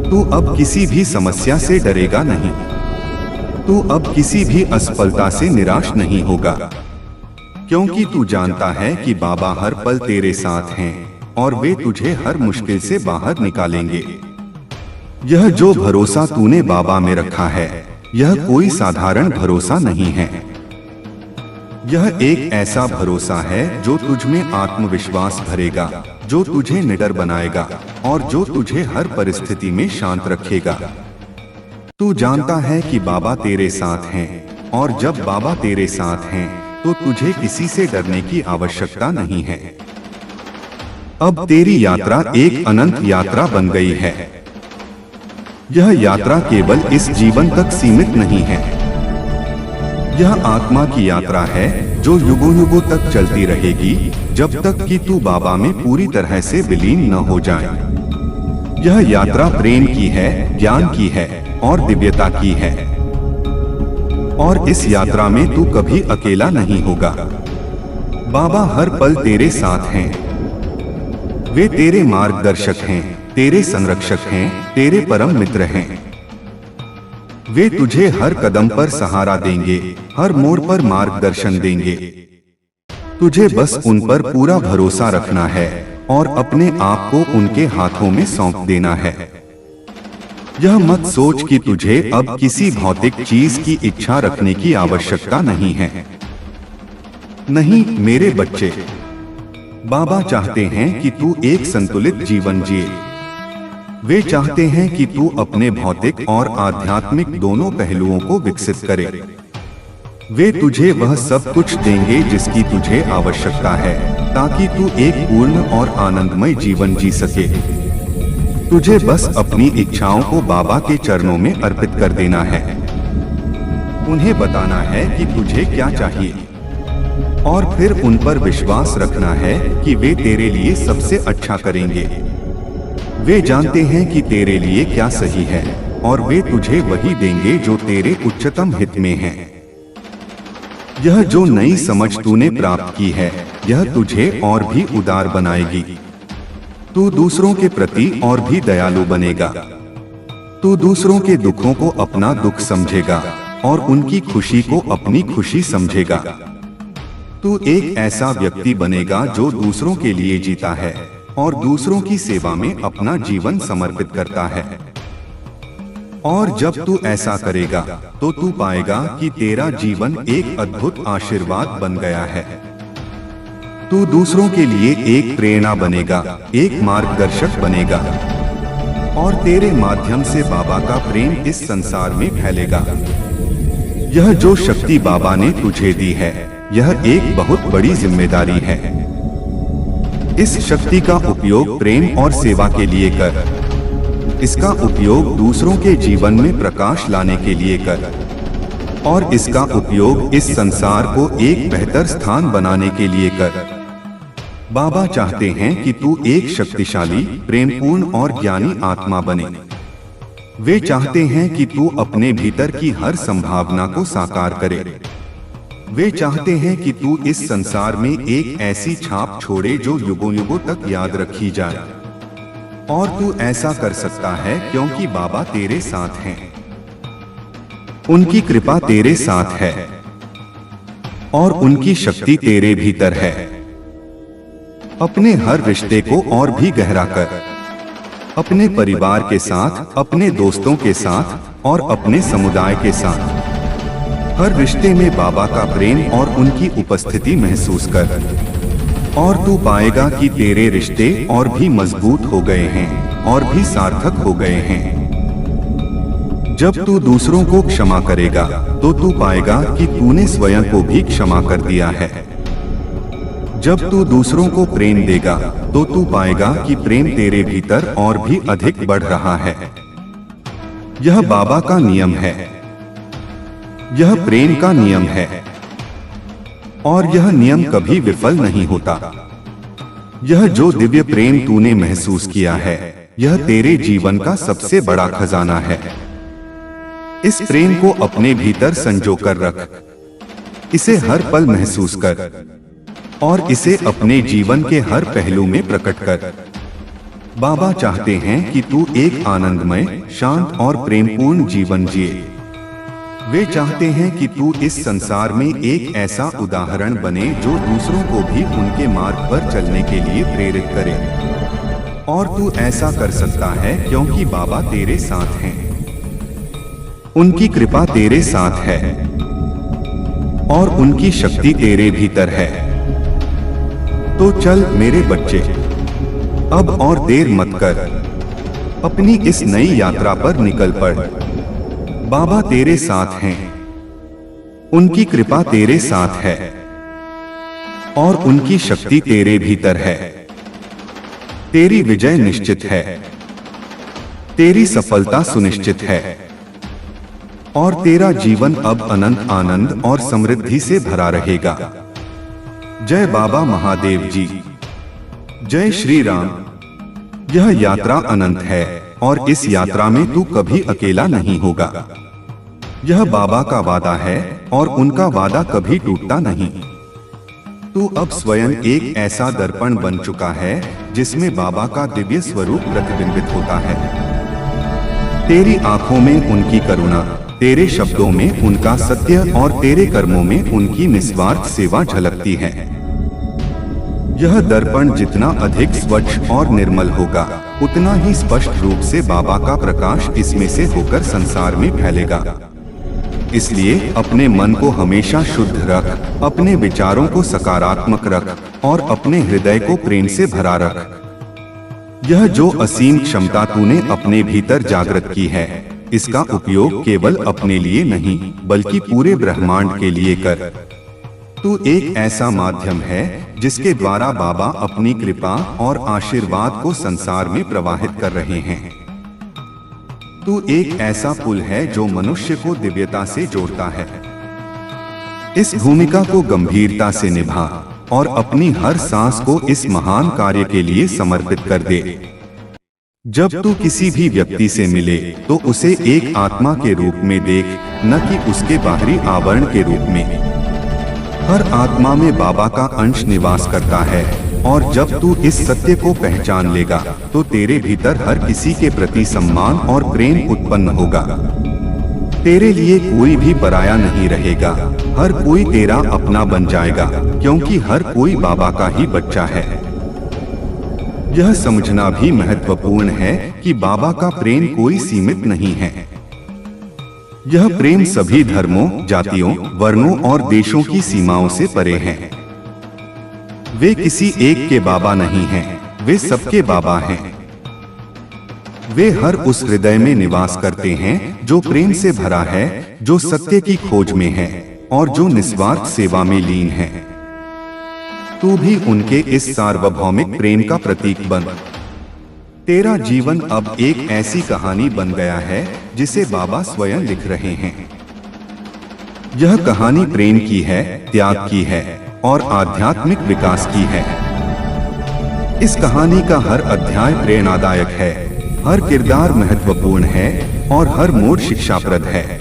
तू अब किसी भी समस्या से डरेगा नहीं। तू अब किसी भी असफलता से निराश नहीं होगा, क्योंकि तू जानता है कि बाबा हर पल तेरे साथ हैं और वे तुझे हर मुश्किल से बाहर निकालेंगे। यह जो भरोसा तूने बाबा में रखा है, यह कोई साधारण भरोसा नहीं है। यह एक ऐसा भरोसा है जो तुझ में आत्मविश्वास भरेगा, जो तुझे निडर बनाएगा और जो तुझे हर परिस्थिति में शांत रखेगा। तू जानता है कि बाबा तेरे साथ हैं और जब बाबा तेरे साथ हैं तो तुझे किसी से डरने की आवश्यकता नहीं है। अब तेरी यात्रा एक अनंत यात्रा बन गई है। यह यात्रा केवल इस जीवन तक सीमित नहीं है। यह आत्मा की यात्रा है जो युगों युगों तक चलती रहेगी, जब तक कि तू बाबा में पूरी तरह से विलीन न हो जाए। यह यात्रा प्रेम की है, ज्ञान की है और दिव्यता की है। और इस यात्रा में तू कभी अकेला नहीं होगा। बाबा हर पल तेरे साथ हैं। वे तेरे मार्गदर्शक हैं, तेरे संरक्षक हैं, तेरे परम मित्र हैं। वे तुझे हर कदम पर सहारा देंगे, हर मोड़ पर मार्गदर्शन देंगे। तुझे बस उन पर पूरा भरोसा रखना है और अपने आप को उनके हाथों में सौंप देना है। यह मत सोच कि तुझे अब किसी भौतिक चीज की इच्छा रखने की आवश्यकता नहीं है। नहीं मेरे बच्चे, बाबा चाहते हैं कि तू एक संतुलित जीवन जिए। वे चाहते हैं कि तू अपने भौतिक और आध्यात्मिक दोनों पहलुओं को विकसित करे। वे तुझे वह सब कुछ देंगे जिसकी तुझे आवश्यकता है, ताकि तू एक पूर्ण और आनंदमय जीवन जी सके। तुझे बस अपनी इच्छाओं को बाबा के चरणों में अर्पित कर देना है। उन्हें बताना है कि तुझे क्या चाहिए और फिर उन पर विश्वास रखना है कि वे तेरे लिए सबसे अच्छा करेंगे। वे जानते हैं कि तेरे लिए क्या सही है और वे तुझे वही देंगे जो तेरे उच्चतम हित में है। यह जो नई समझ तूने प्राप्त की है, यह तुझे और भी उदार बनाएगी। तू दूसरों के प्रति और भी दयालु बनेगा। तू दूसरों के दुखों को अपना दुख समझेगा और उनकी खुशी को अपनी खुशी समझेगा। तू एक ऐसा व्यक्ति बनेगा जो दूसरों के लिए जीता है और दूसरों की सेवा में अपना जीवन समर्पित करता है। और जब तू ऐसा करेगा तो तू पाएगा कि तेरा जीवन एक अद्भुत आशीर्वाद बन गया है। तू दूसरों के लिए एक प्रेरणा बनेगा, एक मार्गदर्शक बनेगा और तेरे माध्यम से बाबा का प्रेम इस संसार में फैलेगा। यह जो शक्ति बाबा ने तुझे दी है, यह एक बहुत बड़ी जिम्मेदारी है। इस शक्ति का उपयोग प्रेम और सेवा के लिए कर। इसका उपयोग दूसरों के जीवन में प्रकाश लाने के लिए कर और इसका उपयोग इस संसार को एक बेहतर स्थान बनाने के लिए कर। बाबा चाहते हैं कि तू एक शक्तिशाली, प्रेमपूर्ण और ज्ञानी आत्मा बने। वे चाहते हैं कि तू अपने भीतर की हर संभावना को साकार करे। वे चाहते हैं कि तू इस संसार में एक ऐसी छाप छोड़े जो युगों युगों तक याद रखी जाए। और तू ऐसा कर सकता है क्योंकि बाबा तेरे साथ हैं। उनकी कृपा तेरे साथ है और उनकी शक्ति तेरे भीतर है। अपने हर रिश्ते को और भी गहरा कर। अपने परिवार के साथ, अपने दोस्तों के साथ और अपने समुदाय के साथ हर रिश्ते में बाबा का प्रेम और उनकी उपस्थिति महसूस कर और तू पाएगा कि तेरे रिश्ते और भी मजबूत हो गए हैं और भी सार्थक हो गए हैं। जब तू दूसरों को क्षमा करेगा तो तू पाएगा कि तूने स्वयं को भी क्षमा कर दिया है। जब तू दूसरों को प्रेम देगा तो तू पाएगा कि प्रेम तेरे भीतर और भी अधिक बढ़ रहा है। यह बाबा का नियम है। यह प्रेम का नियम है और यह नियम कभी विफल नहीं होता। यह जो दिव्य प्रेम तूने महसूस किया है, यह तेरे जीवन का सबसे बड़ा खजाना है। इस प्रेम को अपने भीतर संजो कर रख। इसे हर पल महसूस कर और इसे अपने जीवन के हर पहलू में प्रकट कर। बाबा चाहते हैं कि तू एक आनंदमय, शांत और प्रेमपूर्ण जीवन जिए। वे चाहते हैं कि तू इस संसार में एक ऐसा उदाहरण बने जो दूसरों को भी उनके मार्ग पर चलने के लिए प्रेरित करे। और तू ऐसा कर सकता है क्योंकि बाबा तेरे साथ हैं। उनकी कृपा तेरे साथ है और उनकी शक्ति तेरे भीतर है। तो चल मेरे बच्चे, अब और देर मत कर। अपनी इस नई यात्रा पर निकल पड़। बाबा तेरे साथ हैं। उनकी कृपा तेरे साथ है और उनकी शक्ति तेरे भीतर है। तेरी विजय निश्चित है। तेरी सफलता सुनिश्चित है और तेरा जीवन अब अनंत आनंद और समृद्धि से भरा रहेगा। जय बाबा महादेव जी। जय श्री राम। यह यात्रा अनंत है और इस यात्रा में तू कभी अकेला नहीं होगा। यह बाबा का वादा है और उनका वादा कभी टूटता नहीं। तू अब स्वयं एक ऐसा दर्पण बन चुका है जिसमें बाबा का दिव्य स्वरूप प्रतिबिंबित होता है। तेरी आंखों में उनकी करुणा, तेरे शब्दों में उनका सत्य और तेरे कर्मों में उनकी निस्वार्थ सेवा झलकती है। यह दर्पण जितना अधिक स्वच्छ और निर्मल होगा, उतना ही स्पष्ट रूप से बाबा का प्रकाश इसमें से होकर संसार में फैलेगा। इसलिए अपने मन को हमेशा शुद्ध रख, अपने विचारों को सकारात्मक रख और अपने हृदय को प्रेम से भरा रख। यह जो असीम क्षमता तूने अपने भीतर जागृत की है, इसका उपयोग केवल अपने लिए नहीं बल्कि पूरे ब्रह्मांड के लिए कर। तू एक ऐसा माध्यम है जिसके द्वारा बाबा अपनी कृपा और आशीर्वाद को संसार में प्रवाहित कर रहे हैं। तू एक ऐसा पुल है जो मनुष्य को दिव्यता से जोड़ता है। इस भूमिका को गंभीरता से निभा और अपनी हर सांस को इस महान कार्य के लिए समर्पित कर दे। जब तू किसी भी व्यक्ति से मिले तो उसे एक आत्मा के रूप में देख, न कि उसके बाहरी आवरण के रूप में। हर आत्मा में बाबा का अंश निवास करता है और जब तू इस सत्य को पहचान लेगा तो तेरे भीतर हर किसी के प्रति सम्मान और प्रेम उत्पन्न होगा। तेरे लिए कोई भी पराया नहीं रहेगा, हर कोई तेरा अपना बन जाएगा, क्योंकि हर कोई बाबा का ही बच्चा है। यह समझना भी महत्वपूर्ण है कि बाबा का प्रेम कोई सीमित नहीं है। यह प्रेम सभी धर्मों, जातियों, वर्णों और देशों की सीमाओं से परे है। वे किसी एक के बाबा नहीं हैं, वे सबके बाबा हैं। वे हर उस हृदय में निवास करते हैं जो प्रेम से भरा है, जो सत्य की खोज में है और जो निस्वार्थ सेवा में लीन है। तू भी उनके इस सार्वभौमिक प्रेम का प्रतीक बन। तेरा जीवन अब एक ऐसी कहानी बन गया है जिसे बाबा स्वयं लिख रहे हैं। यह कहानी प्रेम की है, त्याग की है और आध्यात्मिक विकास की है। इस कहानी का हर अध्याय प्रेरणादायक है, हर किरदार महत्वपूर्ण है और हर मोड़ शिक्षाप्रद है।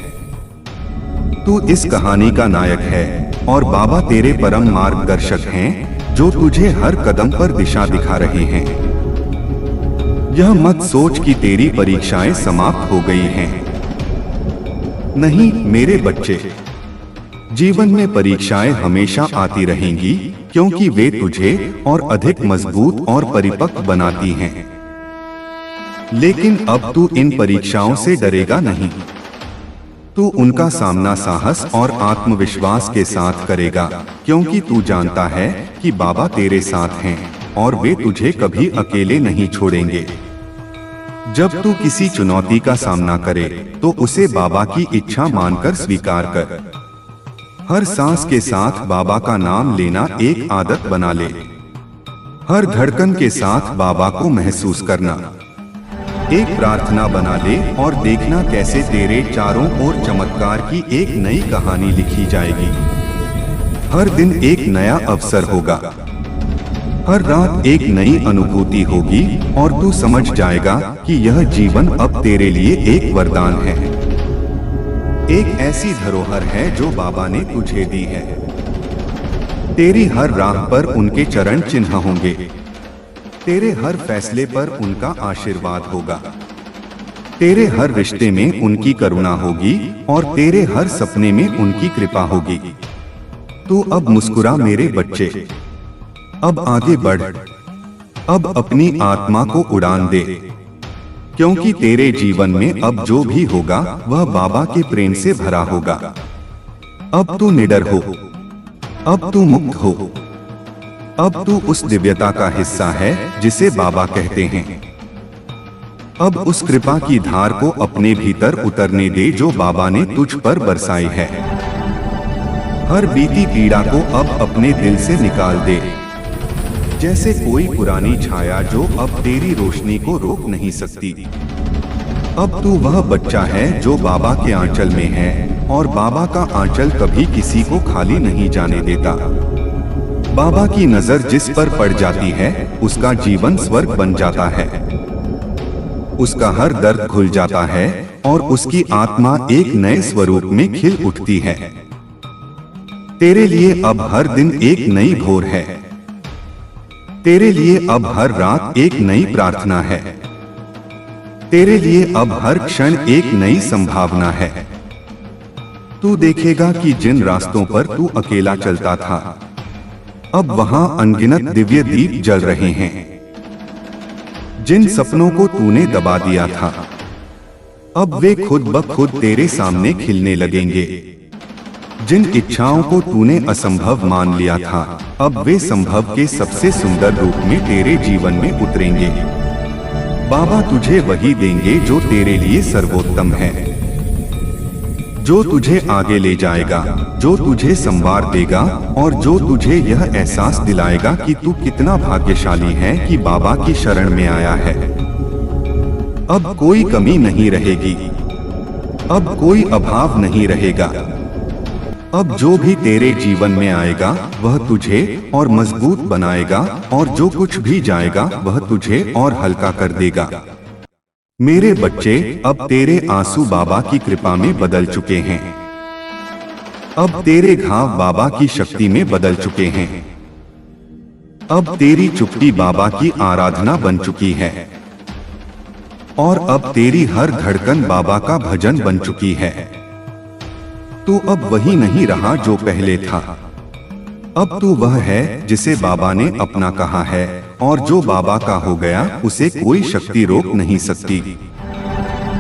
तू इस कहानी का नायक है और बाबा तेरे परम मार्गदर्शक हैं, जो तुझे हर कदम पर दिशा दिखा रहे हैं। यह मत सोच कि तेरी परीक्षाएं समाप्त हो गई हैं। नहीं मेरे बच्चे, जीवन में परीक्षाएं हमेशा आती रहेंगी, क्योंकि वे तुझे और अधिक मजबूत और परिपक्व बनाती हैं। लेकिन अब तू इन परीक्षाओं से डरेगा नहीं। तू उनका सामना साहस और आत्मविश्वास के साथ करेगा, क्योंकि तू जानता है कि बाबा तेरे साथ हैं और वे तुझे कभी अकेले नहीं छोड़ेंगे। जब तू किसी चुनौती का सामना करे तो उसे बाबा की इच्छा मानकर स्वीकार कर। हर सांस के साथ बाबा का नाम लेना एक आदत बना ले। हर धड़कन के साथ बाबा को महसूस करना एक प्रार्थना बना ले और देखना कैसे तेरे चारों ओर चमत्कार की एक नई कहानी लिखी जाएगी। हर दिन एक नया अवसर होगा, हर रात एक नई अनुभूति होगी और तू समझ जाएगा कि यह जीवन अब तेरे लिए एक वरदान है, एक ऐसी धरोहर है जो बाबा ने तुझे दी है। तेरी हर राह पर उनके चरण चिन्ह होंगे, तेरे हर फैसले पर उनका आशीर्वाद होगा, तेरे हर रिश्ते में उनकी करुणा होगी और तेरे हर सपने में उनकी कृपा होगी। तू अब मुस्कुरा मेरे बच्चे, अब आगे बढ़, अब अपनी आत्मा को उड़ान दे, क्योंकि तेरे जीवन में अब जो भी होगा वह बाबा के प्रेम से भरा होगा। अब तू निडर हो, अब तू मुक्त हो, अब तू उस दिव्यता का हिस्सा है जिसे बाबा कहते हैं। अब उस कृपा की धार को अपने भीतर उतरने दे जो बाबा ने तुझ पर बरसाई है। हर बीती पीड़ा को अब अपने दिल से निकाल दे, जैसे कोई पुरानी छाया जो अब तेरी रोशनी को रोक नहीं सकती। अब तू वह बच्चा है जो बाबा के आंचल में है और बाबा का आंचल कभी किसी को खाली नहीं जाने देता। बाबा की नजर जिस पर पड़ जाती है उसका जीवन स्वर्ग बन जाता है, उसका हर दर्द खुल जाता है और उसकी आत्मा एक नए स्वरूप में खिल उठती है। तेरे लिए अब हर दिन एक नई भोर है, तेरे लिए अब हर रात एक नई प्रार्थना है, तेरे लिए अब हर क्षण एक नई संभावना है। तू देखेगा कि जिन रास्तों पर तू अकेला चलता था अब वहां अनगिनत दिव्य दीप जल रहे हैं। जिन सपनों को तूने दबा दिया था अब वे खुद ब खुद तेरे सामने खिलने लगेंगे। जिन इच्छाओं को तूने असंभव मान लिया था अब वे संभव के सबसे सुंदर रूप में तेरे जीवन में उतरेंगे। बाबा तुझे वही देंगे जो तेरे लिए सर्वोत्तम है, जो तुझे आगे ले जाएगा, जो तुझे संवार देगा और जो तुझे यह एहसास दिलाएगा कि तू कितना भाग्यशाली है कि बाबा की शरण में आया है। अब कोई कमी नहीं रहेगी, अब कोई अभाव नहीं रहेगा। अब जो भी तेरे जीवन में आएगा वह तुझे और मजबूत बनाएगा और जो कुछ भी जाएगा वह तुझे और हल्का कर देगा। मेरे बच्चे, अब तेरे आंसू बाबा की कृपा में बदल चुके हैं, अब तेरे घाव बाबा की शक्ति में बदल चुके हैं, अब तेरी चुप्पी बाबा की आराधना बन चुकी है और अब तेरी हर धड़कन बाबा का भजन बन चुकी है। तू अब वही नहीं रहा जो पहले था। अब तू वह है जिसे बाबा ने अपना कहा है, और जो बाबा का हो गया उसे कोई शक्ति रोक नहीं सकती।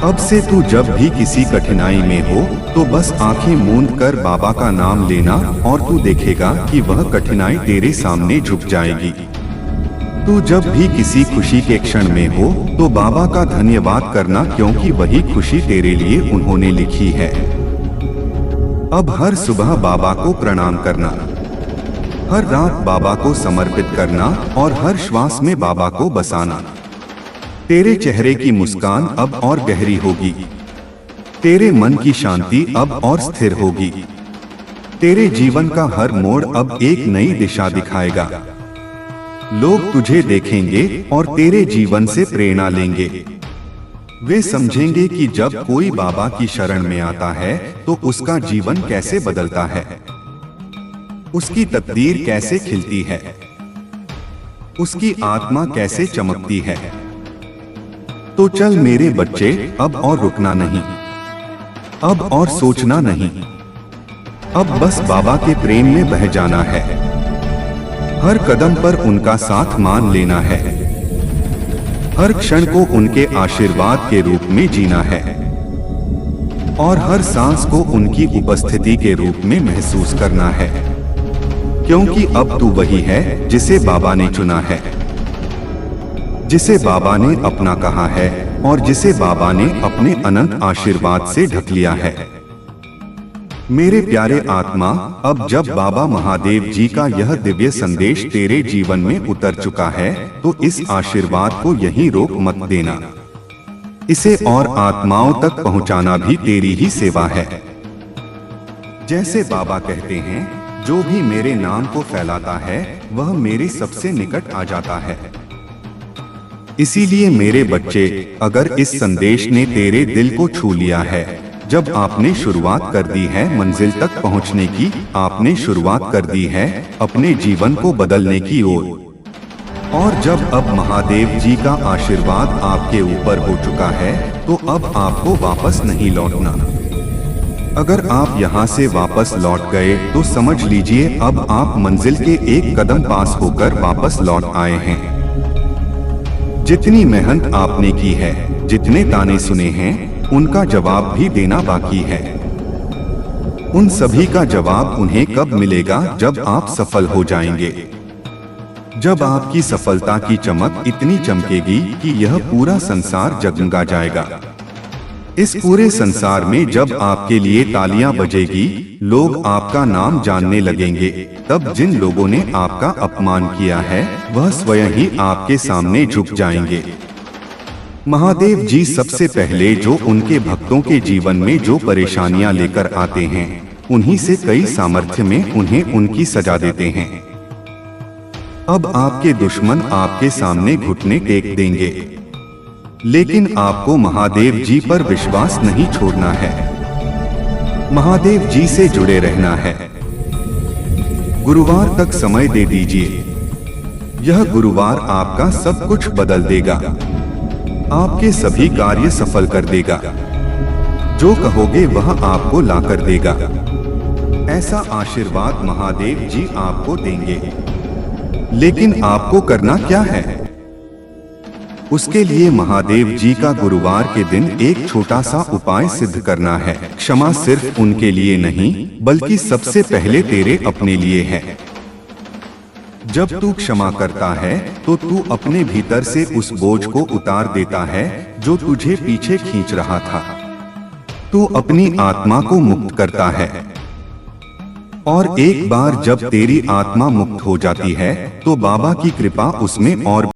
अब से तू जब भी किसी कठिनाई में हो तो बस आंखें मूंद कर बाबा का नाम लेना, और तू देखेगा कि वह कठिनाई तेरे सामने झुक जाएगी। तू जब भी किसी खुशी के क्षण में हो तो बाबा का धन्यवाद करना, क्योंकि वही खुशी तेरे लिए उन्होंने लिखी है। अब हर सुबह बाबा को प्रणाम करना, हर रात बाबा को समर्पित करना, और हर श्वास में बाबा को बसाना। तेरे चेहरे की मुस्कान अब और गहरी होगी, तेरे मन की शांति अब और स्थिर होगी। तेरे जीवन का हर मोड़ अब एक नई दिशा दिखाएगा। लोग तुझे देखेंगे और तेरे जीवन से प्रेरणा लेंगे। वे समझेंगे कि जब कोई बाबा की शरण में आता है तो उसका जीवन कैसे बदलता है, उसकी तकदीर कैसे खिलती है, उसकी आत्मा कैसे चमकती है। तो चल मेरे बच्चे, अब और रुकना नहीं, अब और सोचना नहीं, अब बस बाबा के प्रेम में बह जाना है। हर कदम पर उनका साथ मान लेना है, हर क्षण को उनके आशीर्वाद के रूप में जीना है, और हर सांस को उनकी उपस्थिति के रूप में महसूस करना है। क्योंकि अब तू वही है जिसे बाबा ने चुना है, जिसे बाबा ने अपना कहा है, और जिसे बाबा ने अपने अनंत आशीर्वाद से ढक लिया है। मेरे प्यारे आत्मा, अब जब बाबा महादेव जी का यह दिव्य संदेश तेरे जीवन में उतर चुका है तो इस आशीर्वाद को यहीं रोक मत देना। इसे और आत्माओं तक पहुंचाना भी तेरी ही सेवा है। जैसे बाबा कहते हैं, जो भी मेरे नाम को फैलाता है वह मेरे सबसे निकट आ जाता है। इसीलिए मेरे बच्चे, अगर इस संदेश ने तेरे दिल को छू लिया है, जब आपने शुरुआत कर दी है मंजिल तक पहुंचने की, आपने शुरुआत कर दी है अपने जीवन को बदलने की ओर, और जब अब महादेव जी का आशीर्वाद आपके ऊपर हो चुका है तो अब आपको वापस नहीं लौटना। अगर आप यहाँ से वापस लौट गए तो समझ लीजिए अब आप मंजिल के एक कदम पास होकर वापस लौट आए हैं। जितनी मेहनत आपने की है, जितने ताने सुने हैं, उनका जवाब भी देना बाकी है। उन सभी का जवाब उन्हें कब मिलेगा? जब आप सफल हो जाएंगे, जब आपकी सफलता की चमक इतनी चमकेगी कि यह पूरा संसार जगमगा जाएगा। इस पूरे संसार में जब आपके लिए तालियां बजेगी, लोग आपका नाम जानने लगेंगे, तब जिन लोगों ने आपका अपमान किया है वह स्वयं ही आपके सामने झुक जाएंगे। महादेव जी सबसे पहले जो उनके भक्तों के जीवन में जो परेशानियां लेकर आते हैं, उन्हीं से कई सामर्थ्य में उन्हें उनकी सजा देते हैं। अब आपके दुश्मन आपके सामने घुटने टेक देंगे, लेकिन आपको महादेव जी पर विश्वास नहीं छोड़ना है। महादेव जी से जुड़े रहना है। गुरुवार तक समय दे दीजिए। यह गुरुवार आपका सब कुछ बदल देगा, आपके सभी कार्य सफल कर देगा। जो कहोगे वह आपको ला कर देगा। ऐसा आशीर्वाद महादेव जी आपको देंगे। लेकिन आपको करना क्या है? उसके लिए महादेव जी का गुरुवार के दिन एक छोटा सा उपाय सिद्ध करना है। क्षमा सिर्फ उनके लिए नहीं, बल्कि सबसे पहले तेरे अपने लिए है। जब तू क्षमा करता है तो तू अपने भीतर से उस बोझ को उतार देता है जो तुझे पीछे खींच रहा था। तू अपनी आत्मा को मुक्त करता है, और एक बार जब तेरी आत्मा मुक्त हो जाती है तो बाबा की कृपा उसमें और